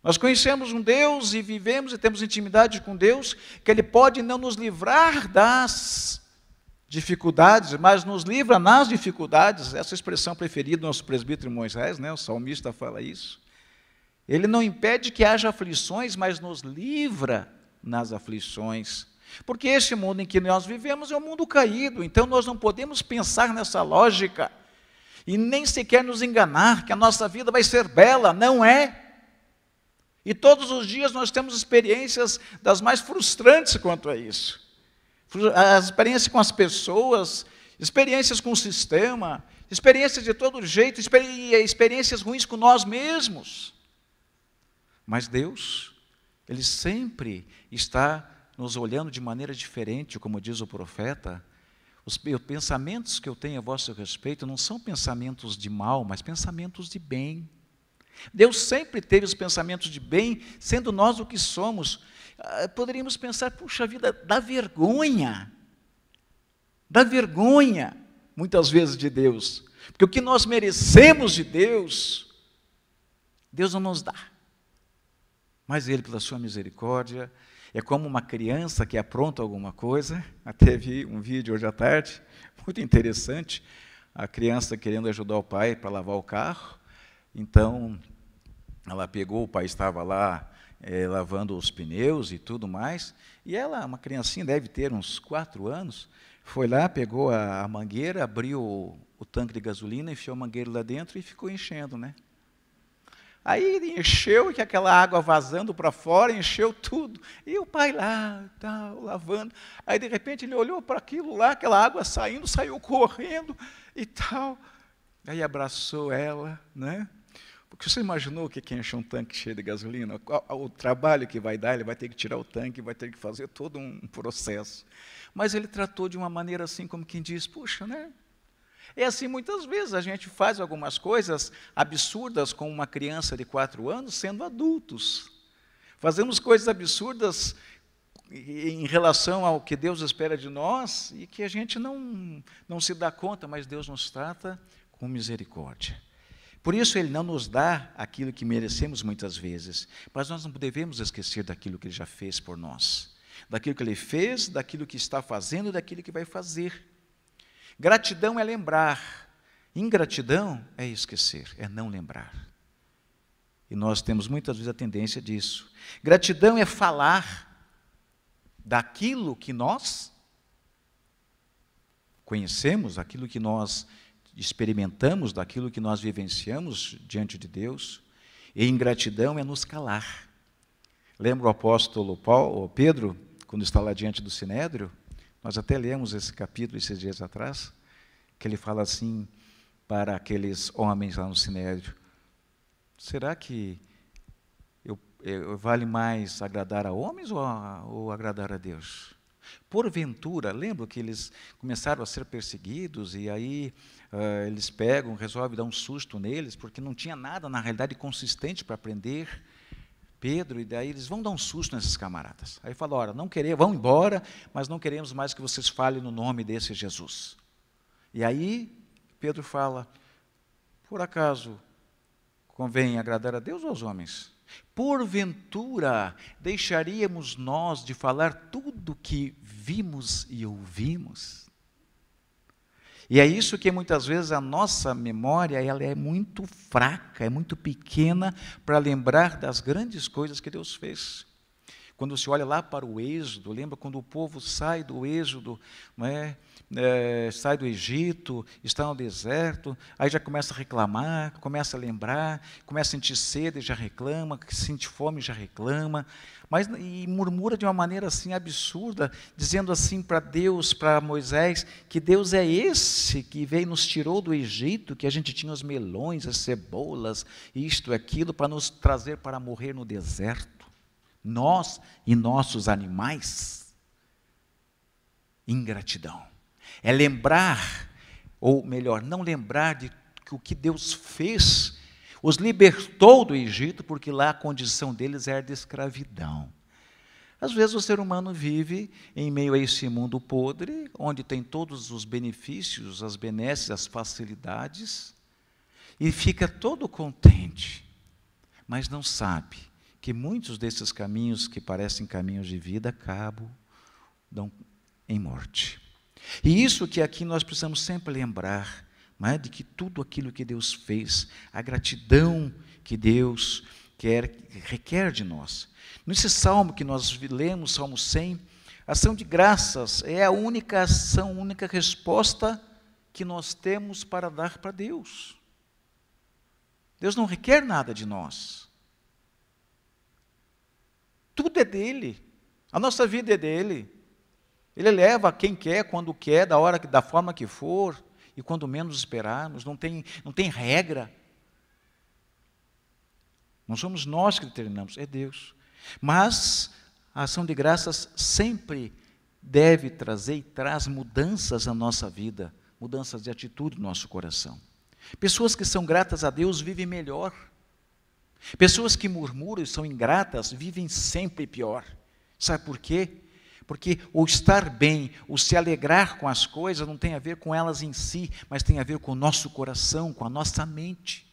Nós conhecemos um Deus e vivemos e temos intimidade com Deus, que Ele pode não nos livrar das dificuldades, mas nos livra nas dificuldades. Essa expressão preferida do nosso presbítero Moisés, né? O salmista fala isso. Ele não impede que haja aflições, mas nos livra nas aflições. Porque esse mundo em que nós vivemos é um mundo caído, então nós não podemos pensar nessa lógica e nem sequer nos enganar que a nossa vida vai ser bela, não é. E todos os dias nós temos experiências das mais frustrantes quanto a isso. As experiências com as pessoas, experiências com o sistema, experiências de todo jeito, experiências ruins com nós mesmos. Mas Deus, Ele sempre está nos olhando de maneira diferente, como diz o profeta. Os pensamentos que eu tenho a vosso respeito não são pensamentos de mal, mas pensamentos de bem. Deus sempre teve os pensamentos de bem, sendo nós o que somos. Poderíamos pensar, puxa vida, dá vergonha, muitas vezes de Deus, porque o que nós merecemos de Deus, Deus não nos dá, mas Ele, pela sua misericórdia, é como uma criança que apronta alguma coisa. Até vi um vídeo hoje à tarde, muito interessante, a criança querendo ajudar o pai para lavar o carro. Então, ela pegou, o pai estava lá lavando os pneus e tudo mais, e ela, uma criancinha, deve ter uns 4 anos, foi lá, pegou a mangueira, abriu o tanque de gasolina, enfiou a mangueira lá dentro e ficou enchendo, né? Aí encheu, e aquela água vazando para fora, encheu tudo. E o pai lá, tal, lavando. Aí, de repente, ele olhou para aquilo lá, aquela água saindo, saiu correndo e tal. Aí abraçou ela, né? Porque você imaginou o que é encher um tanque cheio de gasolina? O trabalho que vai dar, ele vai ter que tirar o tanque, vai ter que fazer todo um processo. Mas ele tratou de uma maneira assim, como quem diz, puxa, né? É assim, muitas vezes a gente faz algumas coisas absurdas com uma criança de 4 anos, sendo adultos. Fazemos coisas absurdas em relação ao que Deus espera de nós e que a gente não se dá conta, mas Deus nos trata com misericórdia. Por isso Ele não nos dá aquilo que merecemos muitas vezes, mas nós não devemos esquecer daquilo que Ele já fez por nós, daquilo que Ele fez, daquilo que está fazendo, daquilo que vai fazer. Gratidão é lembrar, ingratidão é esquecer, é não lembrar. E nós temos muitas vezes a tendência disso. Gratidão é falar daquilo que nós conhecemos, daquilo que nós experimentamos, daquilo que nós vivenciamos diante de Deus. E ingratidão é nos calar. Lembra o apóstolo Pedro, quando está lá diante do Sinédrio? Nós até lemos esse capítulo esses dias atrás, que ele fala assim para aqueles homens lá no Sinédrio: será que vale mais agradar a homens ou agradar a Deus? Porventura, lembra que eles começaram a ser perseguidos e aí eles resolvem dar um susto neles, porque não tinha nada, na realidade, consistente para prender Pedro, e daí eles vão dar um susto nesses camaradas. Aí fala, olha, não queremos, vão embora, mas não queremos mais que vocês falem no nome desse Jesus. E aí Pedro fala, por acaso convém agradar a Deus ou aos homens? Porventura deixaríamos nós de falar tudo o que vimos e ouvimos? E é isso que muitas vezes a nossa memória ela é muito fraca, é muito pequena para lembrar das grandes coisas que Deus fez. Quando se olha lá para o Êxodo, lembra quando o povo sai do Êxodo, não é? Sai do Egito, está no deserto, aí já começa a reclamar, começa a lembrar, começa a sentir sede, já reclama, sente fome, já reclama, e murmura de uma maneira assim absurda, dizendo assim para Deus, para Moisés, que Deus é esse que veio, nos tirou do Egito, que a gente tinha os melões, as cebolas, isto, aquilo, para nos trazer para morrer no deserto, nós e nossos animais. ingratidão. É lembrar, ou melhor, não lembrar de que o que Deus fez, os libertou do Egito, porque lá a condição deles era de escravidão. Às vezes o ser humano vive em meio a esse mundo podre, onde tem todos os benefícios, as benesses, as facilidades, e fica todo contente, mas não sabe que muitos desses caminhos que parecem caminhos de vida acabam, dão em morte. E isso que aqui nós precisamos sempre lembrar, não é? De que tudo aquilo que Deus fez, a gratidão que Deus requer de nós. Nesse salmo que nós lemos, Salmo 100, a ação de graças é a única ação, a única resposta que nós temos para dar para Deus. Deus não requer nada de nós. Tudo é dele. A nossa vida é dele. Ele leva quem quer, quando quer, da forma que for, e quando menos esperarmos. Não tem regra. Não somos nós que determinamos, é Deus. Mas a ação de graças sempre deve trazer e traz mudanças na nossa vida, mudanças de atitude no nosso coração. Pessoas que são gratas a Deus vivem melhor. Pessoas que murmuram e são ingratas vivem sempre pior. Sabe por quê? Porque o estar bem, o se alegrar com as coisas não tem a ver com elas em si, mas tem a ver com o nosso coração, com a nossa mente.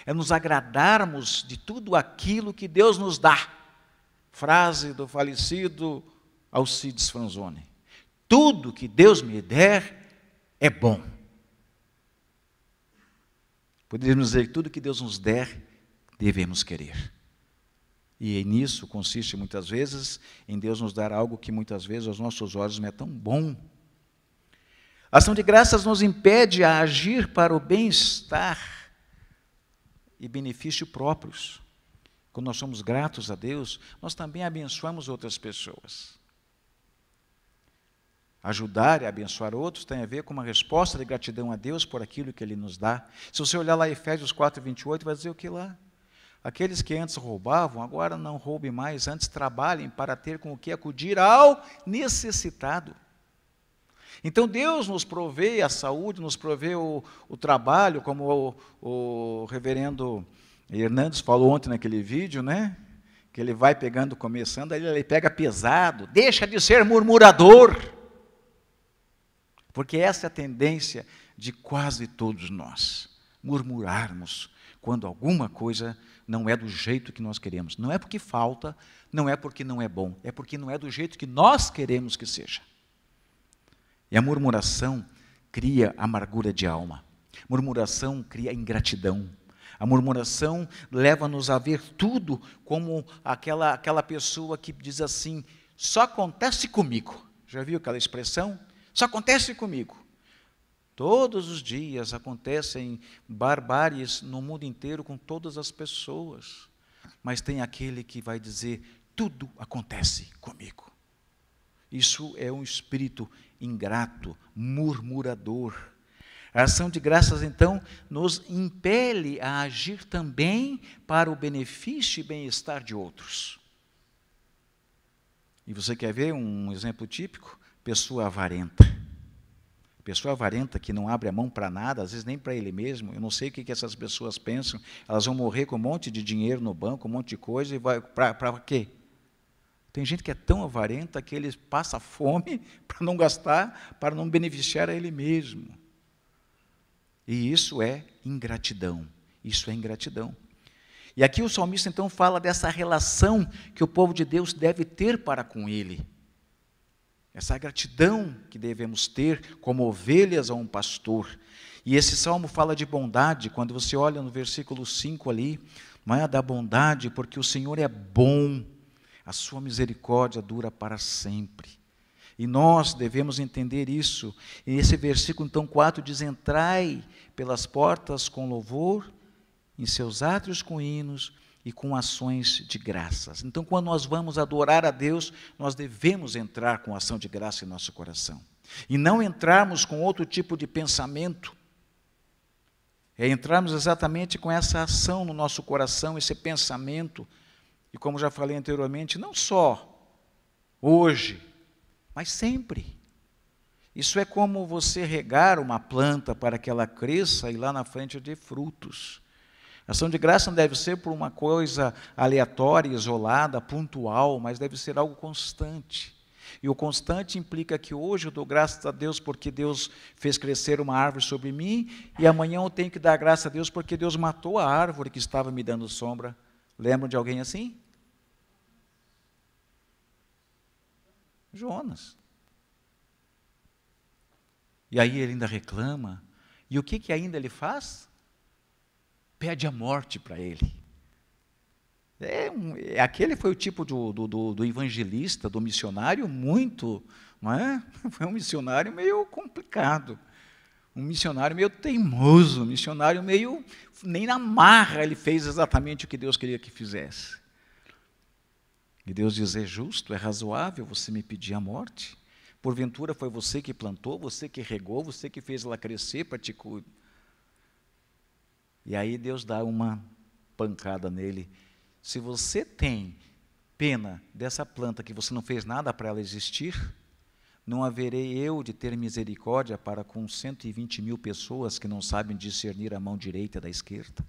É nos agradarmos de tudo aquilo que Deus nos dá. Frase do falecido Alcides Franzoni. Tudo que Deus me der é bom. Poderíamos dizer que tudo que Deus nos der, devemos querer. E nisso consiste muitas vezes em Deus nos dar algo que muitas vezes aos nossos olhos não é tão bom. A ação de graças nos impede a agir para o bem-estar e benefício próprios. Quando nós somos gratos a Deus, nós também abençoamos outras pessoas. Ajudar e abençoar outros tem a ver com uma resposta de gratidão a Deus por aquilo que Ele nos dá. Se você olhar lá em Efésios 4:28, vai dizer o que lá? Aqueles que antes roubavam, agora não roubem mais, antes trabalhem para ter com o que acudir ao necessitado. Então Deus nos provê a saúde, nos provê o trabalho, como o reverendo Hernandes falou ontem naquele vídeo, né? Que ele vai pegando, começando, aí ele pega pesado, deixa de ser murmurador. Porque essa é a tendência de quase todos nós, murmurarmos quando alguma coisa não é do jeito que nós queremos. Não é porque falta, não é porque não é bom, é porque não é do jeito que nós queremos que seja. E a murmuração cria amargura de alma. Murmuração cria ingratidão. A murmuração leva-nos a ver tudo como aquela pessoa que diz assim, só acontece comigo. Já viu aquela expressão? Só acontece comigo. Todos os dias acontecem barbáries no mundo inteiro com todas as pessoas. Mas tem aquele que vai dizer, tudo acontece comigo. Isso é um espírito ingrato, murmurador. A ação de graças, então, nos impele a agir também para o benefício e bem-estar de outros. E você quer ver um exemplo típico? Pessoa avarenta. Pessoa avarenta que não abre a mão para nada, às vezes nem para ele mesmo. Eu não sei o que essas pessoas pensam. Elas vão morrer com um monte de dinheiro no banco, um monte de coisa, e vai para quê? Tem gente que é tão avarenta que ele passa fome para não gastar, para não beneficiar a ele mesmo. E isso é ingratidão. Isso é ingratidão. E aqui o salmista então fala dessa relação que o povo de Deus deve ter para com ele. Essa gratidão que devemos ter como ovelhas a um pastor. E esse salmo fala de bondade, quando você olha no versículo 5 ali, não é da bondade, porque o Senhor é bom, a sua misericórdia dura para sempre. E nós devemos entender isso. E esse versículo, então, 4 diz, entrai pelas portas com louvor, em seus átrios com hinos e com ações de graças. Então, quando nós vamos adorar a Deus, nós devemos entrar com ação de graça em nosso coração. E não entrarmos com outro tipo de pensamento. É entrarmos exatamente com essa ação no nosso coração, esse pensamento. E como já falei anteriormente, não só hoje, mas sempre. Isso é como você regar uma planta para que ela cresça e lá na frente dê frutos. A ação de graça não deve ser por uma coisa aleatória, isolada, pontual, mas deve ser algo constante. E o constante implica que hoje eu dou graças a Deus porque Deus fez crescer uma árvore sobre mim, e amanhã eu tenho que dar graças a Deus porque Deus matou a árvore que estava me dando sombra. Lembram de alguém assim? Jonas. E aí ele ainda reclama. E o que ainda ele faz? Pede a morte para ele. Aquele foi o tipo do evangelista, do missionário muito, não é? Foi um missionário meio complicado, um missionário meio teimoso, um missionário meio, nem na marra ele fez exatamente o que Deus queria que fizesse. E Deus diz, é justo, é razoável você me pedir a morte? Porventura foi você que plantou, você que regou, você que fez ela crescer para te cuidar. E aí Deus dá uma pancada nele. Se você tem pena dessa planta que você não fez nada para ela existir, não haverei eu de ter misericórdia para com 120 mil pessoas que não sabem discernir a mão direita da esquerda.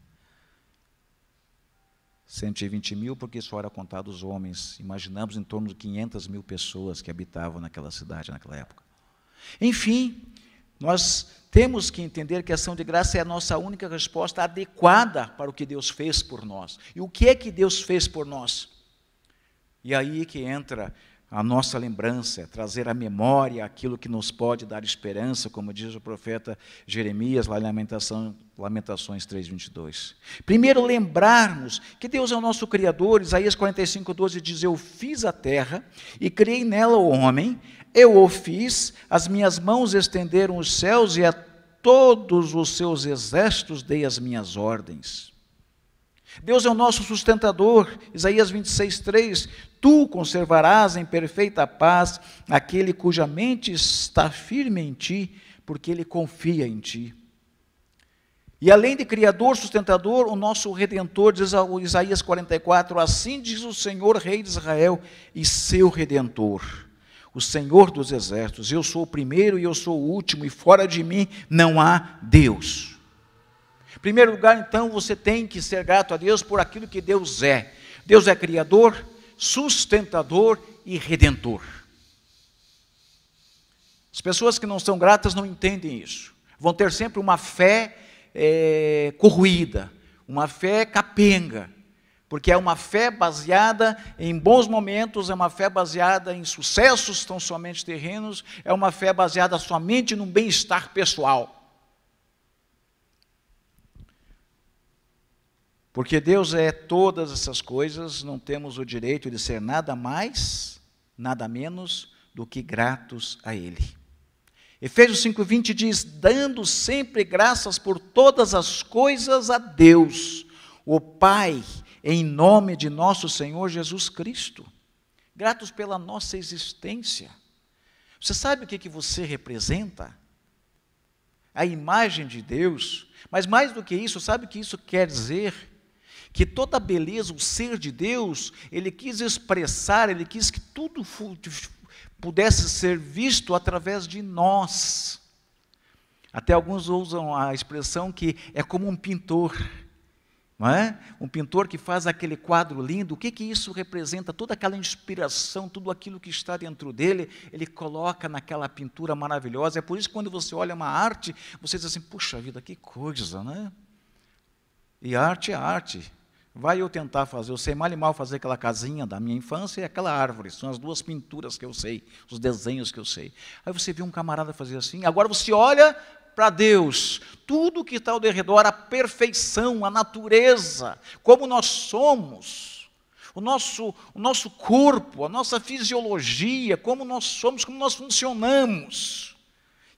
120 mil porque só era contado os homens. Imaginamos em torno de 500 mil pessoas que habitavam naquela cidade naquela época. Enfim, nós temos que entender que a ação de graça é a nossa única resposta adequada para o que Deus fez por nós. E o que é que Deus fez por nós? E aí que entra a nossa lembrança, trazer à memória aquilo que nos pode dar esperança, como diz o profeta Jeremias, lá em Lamentações 3:22. Primeiro, lembrarmos que Deus é o nosso Criador. Isaías 45:12 diz, eu fiz a terra e criei nela o homem, eu o fiz, as minhas mãos estenderam os céus e a todos os seus exércitos dei as minhas ordens. Deus é o nosso sustentador. Isaías 26:3, tu conservarás em perfeita paz aquele cuja mente está firme em ti, porque ele confia em ti. E além de Criador, sustentador, o nosso Redentor, diz Isaías 44, assim diz o Senhor, Rei de Israel, e seu Redentor, o Senhor dos exércitos, eu sou o primeiro e eu sou o último, e fora de mim não há Deus. Em primeiro lugar, então, você tem que ser grato a Deus por aquilo que Deus é. Deus é Criador, sustentador e Redentor. As pessoas que não são gratas não entendem isso. Vão ter sempre uma fé corroída, uma fé capenga, porque é uma fé baseada em bons momentos, é uma fé baseada em sucessos tão somente terrenos, é uma fé baseada somente no bem-estar pessoal. Porque Deus é todas essas coisas, não temos o direito de ser nada mais, nada menos do que gratos a Ele. Efésios 5:20 diz, dando sempre graças por todas as coisas a Deus, o Pai, em nome de nosso Senhor Jesus Cristo. Gratos pela nossa existência. Você sabe o que você representa? A imagem de Deus. Mas mais do que isso, sabe o que isso quer dizer? Que toda a beleza, o ser de Deus, Ele quis expressar, Ele quis que tudo pudesse ser visto através de nós. Até alguns usam a expressão que é como um pintor, não é? Um pintor que faz aquele quadro lindo, o que isso representa? Toda aquela inspiração, tudo aquilo que está dentro dele, ele coloca naquela pintura maravilhosa. É por isso que quando você olha uma arte, você diz assim, puxa vida, que coisa, né? E arte é arte. Vai eu tentar fazer, eu sei mal e mal fazer aquela casinha da minha infância e aquela árvore, são as duas pinturas que eu sei, os desenhos que eu sei. Aí você vê um camarada fazer assim, agora você olha para Deus, tudo que está ao redor, a perfeição, a natureza, como nós somos, o nosso corpo, a nossa fisiologia, como nós somos, como nós funcionamos.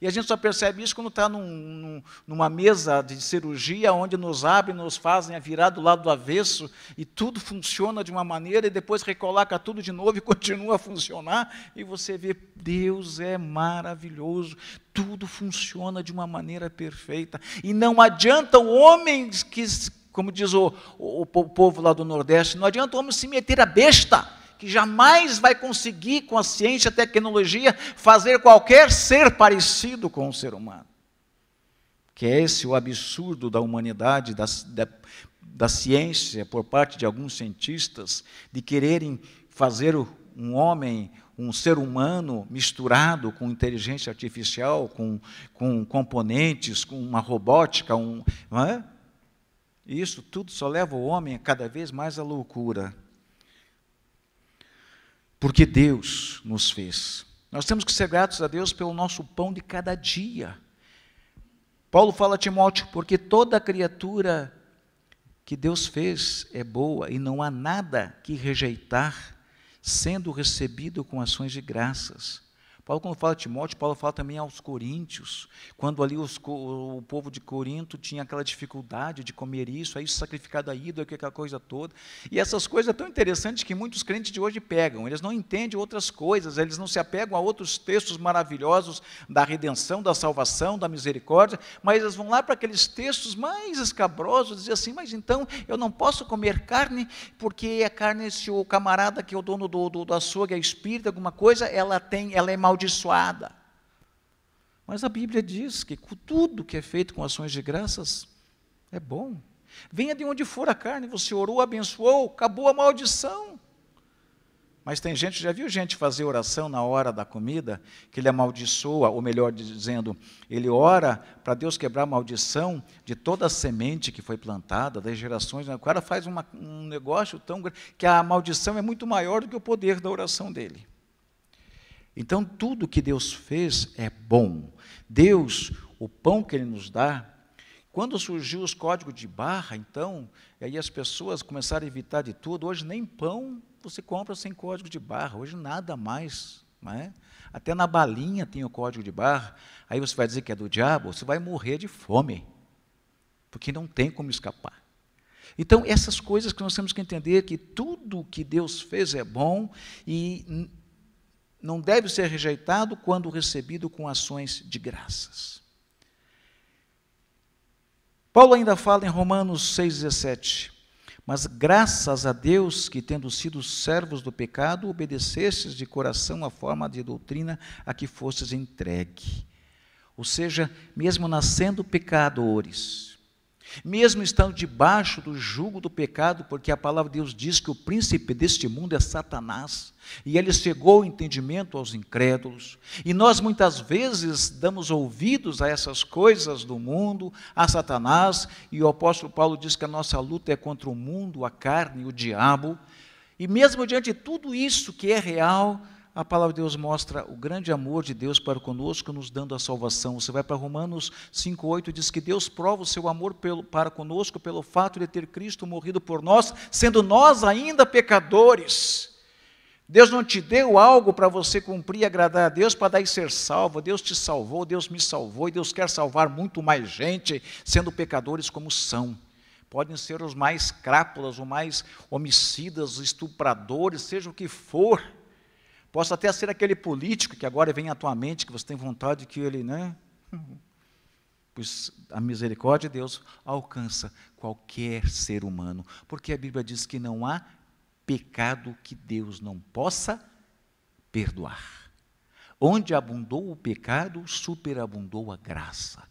E a gente só percebe isso quando está numa mesa de cirurgia, onde nos abrem, nos fazem a virar do lado do avesso, e tudo funciona de uma maneira, e depois recoloca tudo de novo e continua a funcionar, e você vê, Deus é maravilhoso, tudo funciona de uma maneira perfeita. E não adianta o homem que, como diz o povo lá do Nordeste, não adianta o homem se meter a besta, que jamais vai conseguir, com a ciência e a tecnologia, fazer qualquer ser parecido com o ser humano. Que é esse o absurdo da humanidade, da ciência, por parte de alguns cientistas, de quererem fazer um homem, um ser humano misturado com inteligência artificial, com componentes, com uma robótica, não é? Isso tudo só leva o homem cada vez mais à loucura. Porque Deus nos fez. Nós temos que ser gratos a Deus pelo nosso pão de cada dia. Paulo fala a Timóteo, porque toda criatura que Deus fez é boa e não há nada que rejeitar, sendo recebido com ações de graças. Paulo, quando fala a Timóteo, Paulo fala também aos coríntios, quando ali o povo de Corinto tinha aquela dificuldade de comer isso, aí sacrificado a ídolo, aquela coisa toda. E essas coisas tão interessantes que muitos crentes de hoje pegam, eles não entendem outras coisas, eles não se apegam a outros textos maravilhosos da redenção, da salvação, da misericórdia, mas eles vão lá para aqueles textos mais escabrosos, dizer assim, mas então eu não posso comer carne, porque a carne, se o camarada que é o dono do açougue é espírita, alguma coisa, ela é amaldiçoada. Mas a Bíblia diz que tudo que é feito com ações de graças é bom. Venha de onde for a carne, você orou, abençoou, acabou a maldição. Mas tem gente, já viu gente fazer oração na hora da comida, que ele amaldiçoa, ou melhor dizendo, ele ora para Deus quebrar a maldição de toda a semente que foi plantada, das gerações. O cara faz um negócio tão grande, que a maldição é muito maior do que o poder da oração dele. Então, tudo que Deus fez é bom. Deus, o pão que Ele nos dá, quando surgiu os códigos de barra, então, aí as pessoas começaram a evitar de tudo. Hoje nem pão você compra sem código de barra, hoje nada mais. Não é? Até na balinha tem o código de barra, aí você vai dizer que é do diabo, você vai morrer de fome, porque não tem como escapar. Então, essas coisas que nós temos que entender, que tudo que Deus fez é bom e não deve ser rejeitado quando recebido com ações de graças. Paulo ainda fala em Romanos 6,17, mas graças a Deus que, tendo sido servos do pecado, obedecestes de coração a forma de doutrina a que fostes entregue. Ou seja, mesmo nascendo pecadores, mesmo estando debaixo do jugo do pecado, porque a palavra de Deus diz que o príncipe deste mundo é Satanás, e ele cegou o entendimento aos incrédulos, e nós muitas vezes damos ouvidos a essas coisas do mundo, a Satanás, e o apóstolo Paulo diz que a nossa luta é contra o mundo, a carne e o diabo, e mesmo diante de tudo isso que é real, a palavra de Deus mostra o grande amor de Deus para conosco, nos dando a salvação. Você vai para Romanos 5,8, diz que Deus prova o seu amor para conosco pelo fato de ter Cristo morrido por nós, sendo nós ainda pecadores. Deus não te deu algo para você cumprir e agradar a Deus para daí ser salvo. Deus te salvou, Deus me salvou, e Deus quer salvar muito mais gente, sendo pecadores como são. Podem ser os mais crápulas, os mais homicidas, os estupradores, seja o que for. Posso até ser aquele político que agora vem à tua mente, que você tem vontade que ele, né? Pois a misericórdia de Deus alcança qualquer ser humano, porque a Bíblia diz que não há pecado que Deus não possa perdoar. Onde abundou o pecado, superabundou a graça.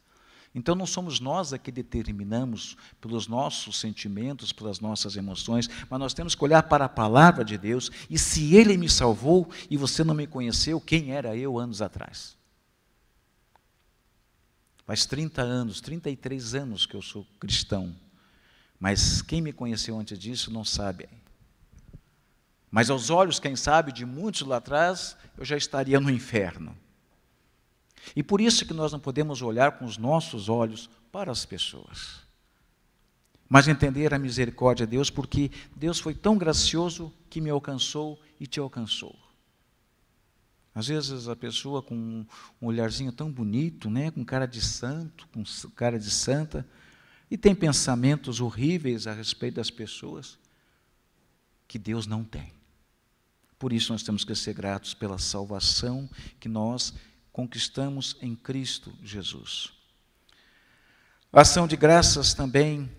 Então não somos nós a que determinamos pelos nossos sentimentos, pelas nossas emoções, mas nós temos que olhar para a palavra de Deus, e se Ele me salvou e você não me conheceu, quem era eu anos atrás? Faz 30 anos, 33 anos que eu sou cristão, mas quem me conheceu antes disso não sabe. Mas aos olhos, quem sabe, de muitos lá atrás, eu já estaria no inferno. E por isso que nós não podemos olhar com os nossos olhos para as pessoas, mas entender a misericórdia de Deus, porque Deus foi tão gracioso que me alcançou e te alcançou. Às vezes a pessoa com um olharzinho tão bonito, né, com cara de santo, com cara de santa, e tem pensamentos horríveis a respeito das pessoas, que Deus não tem. Por isso nós temos que ser gratos pela salvação que nós conquistamos em Cristo Jesus. A ação de graças também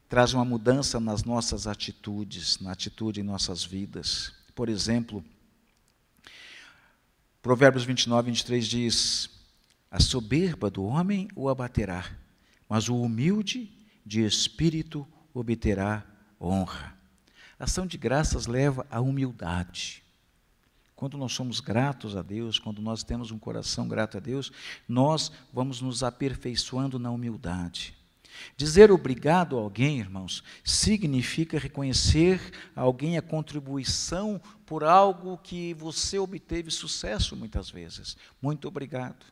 traz uma mudança nas nossas atitudes, na atitude em nossas vidas. Por exemplo, Provérbios 29, 23 diz: a soberba do homem o abaterá, mas o humilde de espírito obterá honra. A ação de graças leva à humildade. Quando nós somos gratos a Deus, quando nós temos um coração grato a Deus, nós vamos nos aperfeiçoando na humildade. Dizer obrigado a alguém, irmãos, significa reconhecer a alguém a contribuição por algo que você obteve sucesso muitas vezes. Muito obrigado.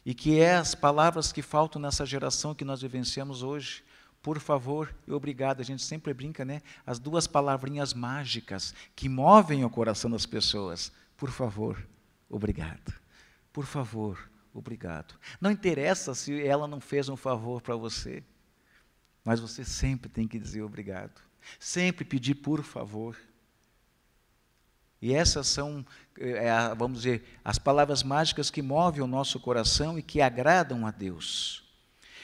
E que é as palavras que faltam nessa geração que nós vivenciamos hoje. Por favor e obrigado. A gente sempre brinca, né? As duas palavrinhas mágicas que movem o coração das pessoas. Por favor, obrigado. Por favor, obrigado. Não interessa se ela não fez um favor para você, mas você sempre tem que dizer obrigado. Sempre pedir por favor. E essas são, vamos dizer, as palavras mágicas que movem o nosso coração e que agradam a Deus.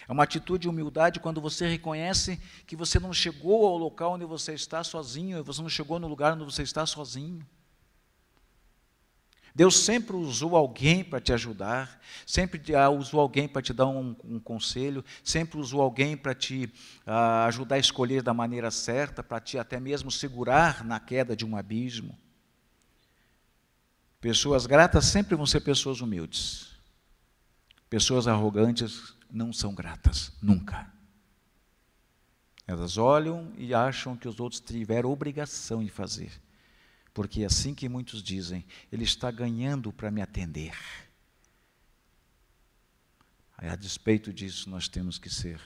É uma atitude de humildade quando você reconhece que você não chegou ao local onde você está sozinho, você não chegou no lugar onde você está sozinho. Deus sempre usou alguém para te ajudar, sempre usou alguém para te dar um conselho, sempre usou alguém para te ajudar a escolher da maneira certa, para te até mesmo segurar na queda de um abismo. Pessoas gratas sempre vão ser pessoas humildes. Pessoas arrogantes não são gratas, nunca. Elas olham e acham que os outros tiveram obrigação de fazer. Porque é assim que muitos dizem, ele está ganhando para me atender. A despeito disso, nós temos que ser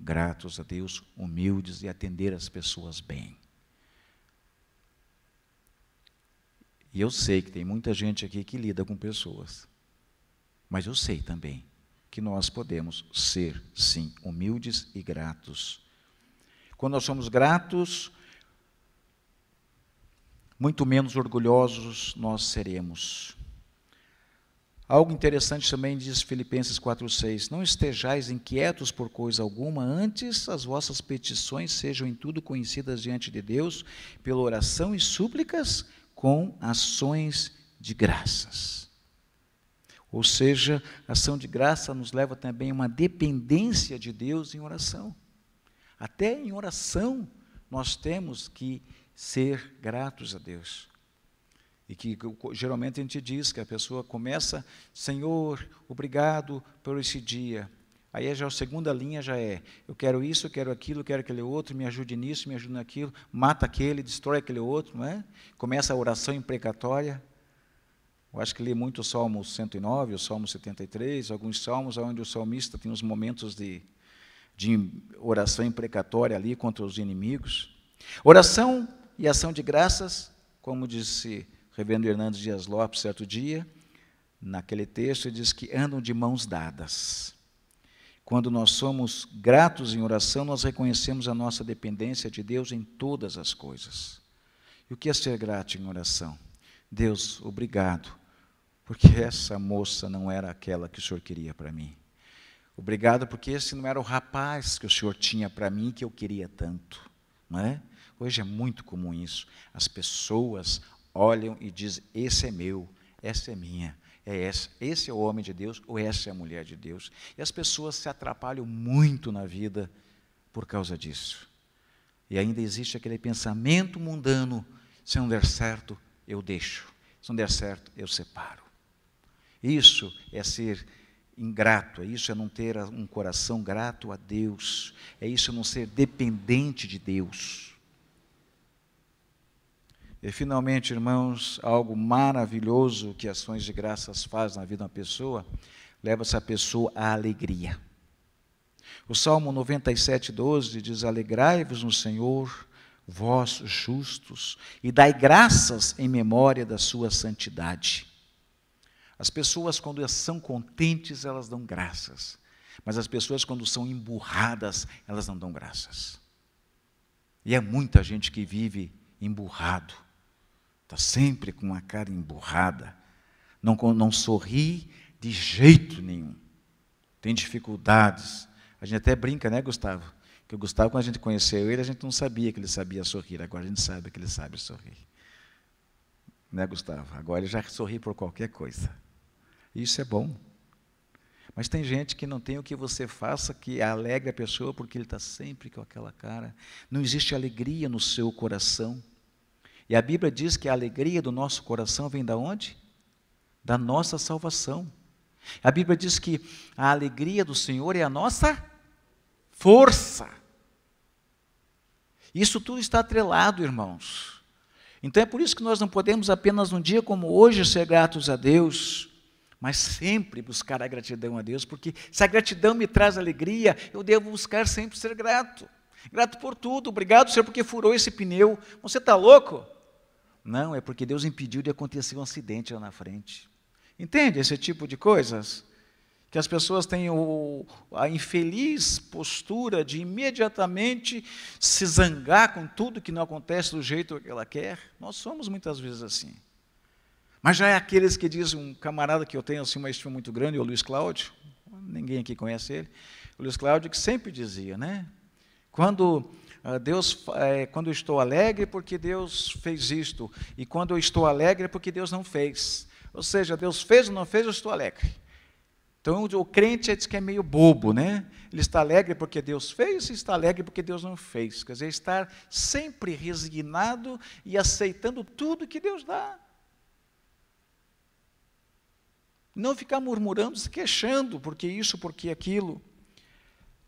gratos a Deus, humildes e atender as pessoas bem. E eu sei que tem muita gente aqui que lida com pessoas, mas eu sei também que nós podemos ser, sim, humildes e gratos. Quando nós somos gratos, muito menos orgulhosos nós seremos. Algo interessante também diz Filipenses 4:6, não estejais inquietos por coisa alguma, antes as vossas petições sejam em tudo conhecidas diante de Deus, pela oração e súplicas, com ações de graças. Ou seja, a ação de graça nos leva também a uma dependência de Deus em oração. Até em oração nós temos que ser gratos a Deus. E que geralmente a gente diz que a pessoa começa, Senhor, obrigado por esse dia. Aí já a segunda linha já é, eu quero isso, eu quero aquilo, eu quero aquele outro, me ajude nisso, me ajude naquilo, mata aquele, destrói aquele outro, não é? Começa a oração imprecatória. Eu acho que li muito o Salmo 109, o Salmo 73, alguns salmos onde o salmista tem uns momentos de oração imprecatória ali contra os inimigos. Oração e ação de graças, como disse o reverendo Hernandes Dias Lopes certo dia, naquele texto, ele diz que andam de mãos dadas. Quando nós somos gratos em oração, nós reconhecemos a nossa dependência de Deus em todas as coisas. E o que é ser grato em oração? Deus, obrigado, porque essa moça não era aquela que o Senhor queria para mim. Obrigado, porque esse não era o rapaz que o Senhor tinha para mim, que eu queria tanto. Não é? Hoje é muito comum isso. As pessoas olham e dizem, esse é meu, essa é minha, é essa. Esse é o homem de Deus ou essa é a mulher de Deus. E as pessoas se atrapalham muito na vida por causa disso. E ainda existe aquele pensamento mundano, se não der certo, eu deixo. Se não der certo, eu separo. Isso é ser ingrato, isso é não ter um coração grato a Deus, é isso não ser dependente de Deus. E finalmente, irmãos, algo maravilhoso que ações de graças faz na vida de uma pessoa, leva essa pessoa à alegria. O Salmo 97:12 diz, alegrai-vos no Senhor, vós justos, e dai graças em memória da sua santidade. As pessoas, quando são contentes, elas dão graças. Mas as pessoas, quando são emburradas, elas não dão graças. E é muita gente que vive emburrado. Está sempre com a cara emburrada. Não sorri de jeito nenhum. Tem dificuldades. A gente até brinca, né, Gustavo? Que o Gustavo, quando a gente conheceu ele, a gente não sabia que ele sabia sorrir. Agora a gente sabe que ele sabe sorrir. né, Gustavo? Agora ele já sorri por qualquer coisa. Isso é bom. Mas tem gente que não tem o que você faça que alegre a pessoa porque ele está sempre com aquela cara. Não existe alegria no seu coração. E a Bíblia diz que a alegria do nosso coração vem da onde? Da nossa salvação. A Bíblia diz que a alegria do Senhor é a nossa força. Isso tudo está atrelado, irmãos. Então é por isso que nós não podemos apenas um dia como hoje ser gratos a Deus, mas sempre buscar a gratidão a Deus, porque se a gratidão me traz alegria, eu devo buscar sempre ser grato. Grato por tudo. Obrigado, Senhor, porque furou esse pneu. Você está louco? Não, é porque Deus impediu de acontecer um acidente lá na frente. Entende esse tipo de coisas? Que as pessoas têm a infeliz postura de imediatamente se zangar com tudo que não acontece do jeito que ela quer. Nós somos muitas vezes assim. Mas já é aqueles que dizem, um camarada que eu tenho assim, uma estima muito grande, o Luiz Cláudio, ninguém aqui conhece ele, o Luiz Cláudio que sempre dizia, né? Quando eu estou alegre porque Deus fez isto, e quando eu estou alegre é porque Deus não fez. Ou seja, Deus fez ou não fez, eu estou alegre. Então, o crente diz que é meio bobo, né? Ele está alegre porque Deus fez e está alegre porque Deus não fez. Quer dizer, estar sempre resignado e aceitando tudo que Deus dá. Não ficar murmurando, se queixando, porque isso, porque aquilo.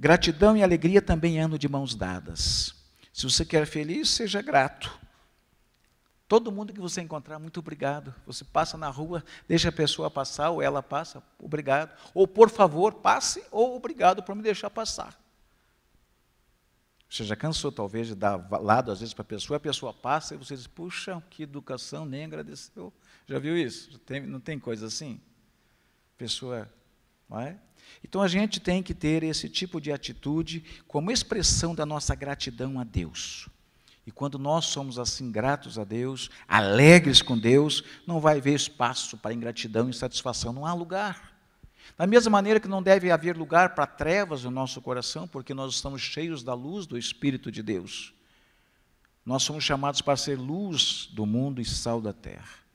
Gratidão e alegria também andam de mãos dadas. Se você quer feliz, seja grato. Todo mundo que você encontrar, muito obrigado. Você passa na rua, deixa a pessoa passar, ou ela passa, obrigado. Ou, por favor, passe, ou obrigado por me deixar passar. Você já cansou, talvez, de dar lado, às vezes, para a pessoa passa, e você diz, puxa, que educação, nem agradeceu. Já viu isso? Não tem coisa assim? Pessoa, não é? Então, a gente tem que ter esse tipo de atitude como expressão da nossa gratidão a Deus. E quando nós somos assim gratos a Deus, alegres com Deus, não vai haver espaço para ingratidão e insatisfação, não há lugar. Da mesma maneira que não deve haver lugar para trevas no nosso coração, porque nós estamos cheios da luz do Espírito de Deus. Nós somos chamados para ser luz do mundo e sal da terra.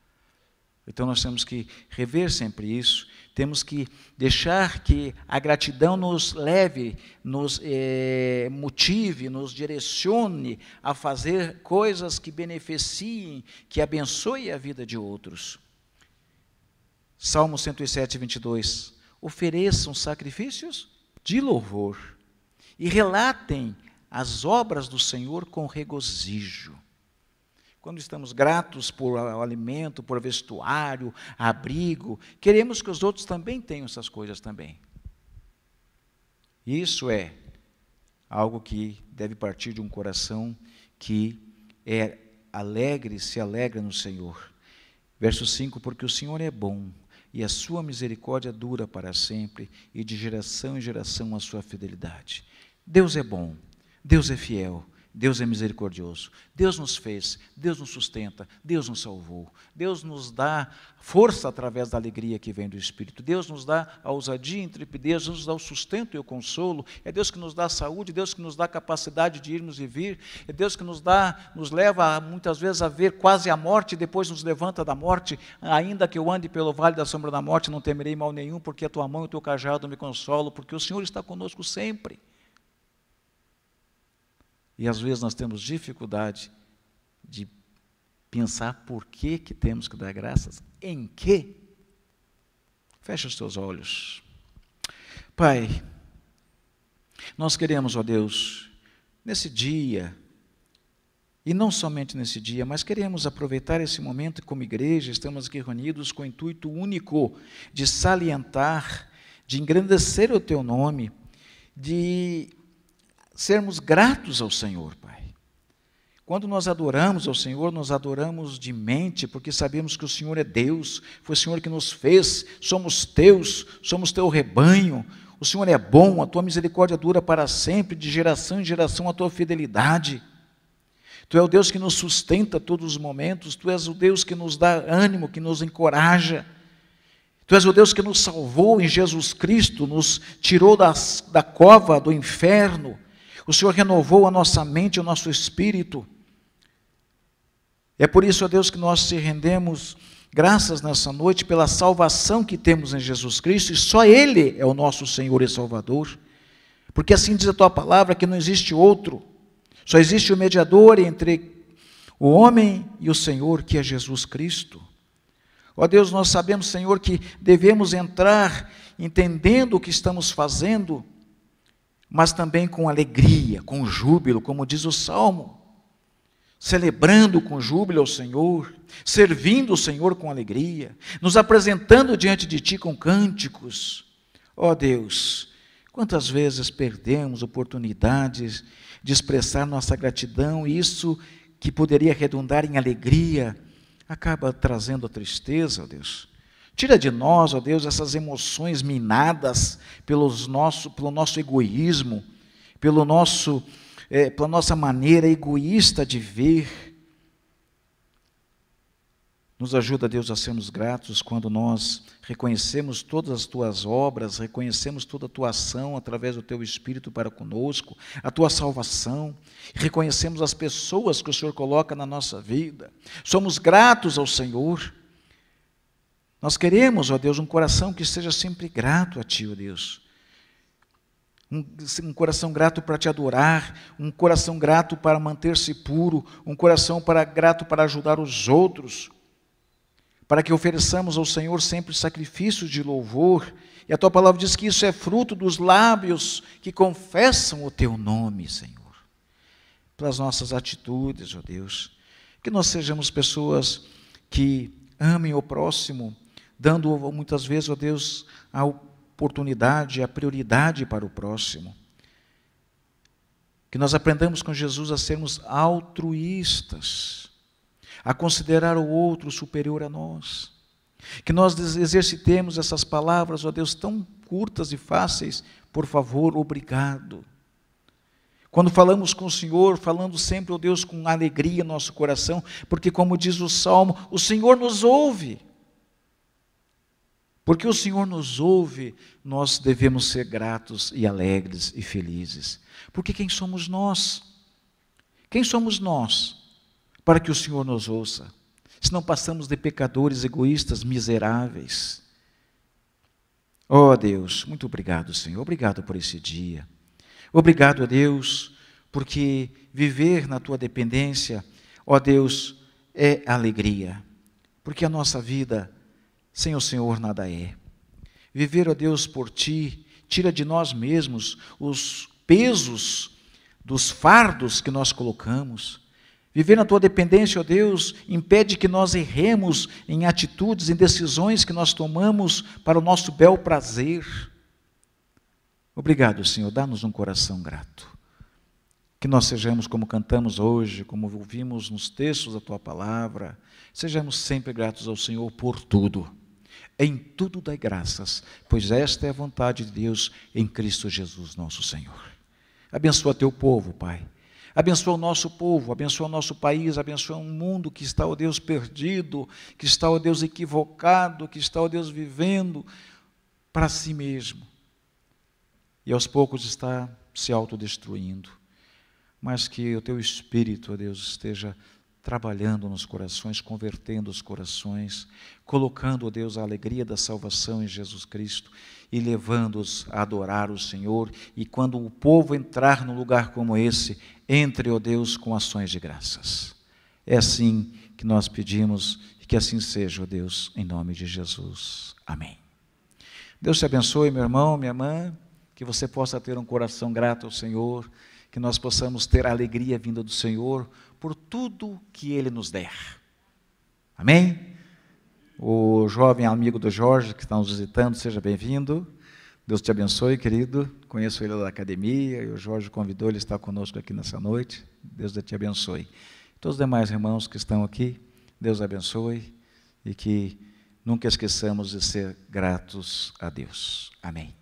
Então nós temos que rever sempre isso, temos que deixar que a gratidão nos leve, nos motive, nos direcione a fazer coisas que beneficiem, que abençoem a vida de outros. Salmo 107, 22. Ofereçam sacrifícios de louvor e relatem as obras do Senhor com regozijo. Quando estamos gratos por alimento, por vestuário, abrigo, queremos que os outros também tenham essas coisas também. Isso é algo que deve partir de um coração que é alegre, se alegra no Senhor. Verso 5, porque o Senhor é bom, e a sua misericórdia dura para sempre, e de geração em geração a sua fidelidade. Deus é bom, Deus é fiel, Deus é misericordioso, Deus nos fez, Deus nos sustenta, Deus nos salvou, Deus nos dá força através da alegria que vem do Espírito, Deus nos dá a ousadia e a intrepidez, Deus nos dá o sustento e o consolo, é Deus que nos dá a saúde, Deus que nos dá a capacidade de irmos e vir, é Deus que nos leva muitas vezes a ver quase a morte e depois nos levanta da morte, ainda que eu ande pelo vale da sombra da morte, não temerei mal nenhum, porque a tua mão e o teu cajado me consolam, porque o Senhor está conosco sempre. E às vezes nós temos dificuldade de pensar por que temos que dar graças, em quê? Fecha os teus olhos. Pai, nós queremos, ó Deus, nesse dia, e não somente nesse dia, mas queremos aproveitar esse momento como igreja, estamos aqui reunidos com o intuito único de salientar, de engrandecer o teu nome, de sermos gratos ao Senhor, Pai. Quando nós adoramos ao Senhor, nós adoramos de mente, porque sabemos que o Senhor é Deus, foi o Senhor que nos fez, somos teus, somos teu rebanho, o Senhor é bom, a tua misericórdia dura para sempre, de geração em geração a tua fidelidade. Tu és o Deus que nos sustenta todos os momentos, tu és o Deus que nos dá ânimo, que nos encoraja. Tu és o Deus que nos salvou em Jesus Cristo, nos tirou da cova do inferno. O Senhor renovou a nossa mente, o nosso espírito. É por isso, ó Deus, que nós te rendemos graças nessa noite pela salvação que temos em Jesus Cristo, e só Ele é o nosso Senhor e Salvador, porque assim diz a Tua palavra, que não existe outro, só existe o mediador entre o homem e o Senhor, que é Jesus Cristo. Ó Deus, nós sabemos, Senhor, que devemos entrar entendendo o que estamos fazendo, mas também com alegria, com júbilo, como diz o Salmo, celebrando com júbilo ao Senhor, servindo o Senhor com alegria, nos apresentando diante de Ti com cânticos. Ó Deus, quantas vezes perdemos oportunidades de expressar nossa gratidão, e isso que poderia redundar em alegria, acaba trazendo a tristeza, ó Deus. Tira de nós, ó Deus, essas emoções minadas pelo nosso egoísmo, pela nossa maneira egoísta de ver. Nos ajuda, Deus, a sermos gratos quando nós reconhecemos todas as Tuas obras, reconhecemos toda a Tua ação através do Teu Espírito para conosco, a Tua salvação, reconhecemos as pessoas que o Senhor coloca na nossa vida. Somos gratos ao Senhor. Nós queremos, ó Deus, um coração que seja sempre grato a Ti, ó Deus. Um coração grato para Te adorar, um coração grato para manter-se puro, um coração grato para ajudar os outros, para que ofereçamos ao Senhor sempre sacrifícios de louvor. E a Tua palavra diz que isso é fruto dos lábios que confessam o Teu nome, Senhor. Pelas nossas atitudes, ó Deus, que nós sejamos pessoas que amem o próximo, dando muitas vezes, ó Deus, a oportunidade, a prioridade para o próximo. Que nós aprendamos com Jesus a sermos altruístas, a considerar o outro superior a nós. Que nós exercitemos essas palavras, ó Deus, tão curtas e fáceis, por favor, obrigado. Quando falamos com o Senhor, falando sempre, ó Deus, com alegria no nosso coração, porque como diz o Salmo, o Senhor nos ouve. Porque o Senhor nos ouve, nós devemos ser gratos e alegres e felizes. Porque quem somos nós? Quem somos nós para que o Senhor nos ouça? Se não passamos de pecadores egoístas, miseráveis. Oh Deus, muito obrigado, Senhor. Obrigado por esse dia. Obrigado, Deus, porque viver na Tua dependência, ó Deus, é alegria. Porque a nossa vida sem o Senhor nada é. Viver, ó Deus, por Ti, tira de nós mesmos os pesos dos fardos que nós colocamos. Viver na Tua dependência, ó Deus, impede que nós erremos em atitudes, em decisões que nós tomamos para o nosso bel prazer. Obrigado, Senhor, dá-nos um coração grato. Que nós sejamos como cantamos hoje, como ouvimos nos textos da Tua palavra, sejamos sempre gratos ao Senhor por tudo. Em tudo dai graças, pois esta é a vontade de Deus em Cristo Jesus, nosso Senhor. Abençoa Teu povo, Pai. Abençoa o nosso povo, abençoa o nosso país, abençoa um mundo que está, ó Deus, perdido, que está, ó Deus, equivocado, que está, ó Deus, vivendo para si mesmo. E aos poucos está se autodestruindo. Mas que o Teu Espírito, ó Deus, esteja trabalhando nos corações, convertendo os corações, colocando, ó Deus, a alegria da salvação em Jesus Cristo e levando-os a adorar o Senhor. E quando o povo entrar num lugar como esse, entre, ó Deus, com ações de graças. É assim que nós pedimos e que assim seja, ó Deus, em nome de Jesus. Amém. Deus te abençoe, meu irmão, minha irmã, que você possa ter um coração grato ao Senhor, que nós possamos ter a alegria vinda do Senhor por tudo que Ele nos der. Amém? O jovem amigo do Jorge que está nos visitando, seja bem-vindo. Deus te abençoe, querido. Conheço ele da academia e o Jorge convidou ele a estar conosco aqui nessa noite. Deus te abençoe. Todos os demais irmãos que estão aqui, Deus abençoe e que nunca esqueçamos de ser gratos a Deus. Amém.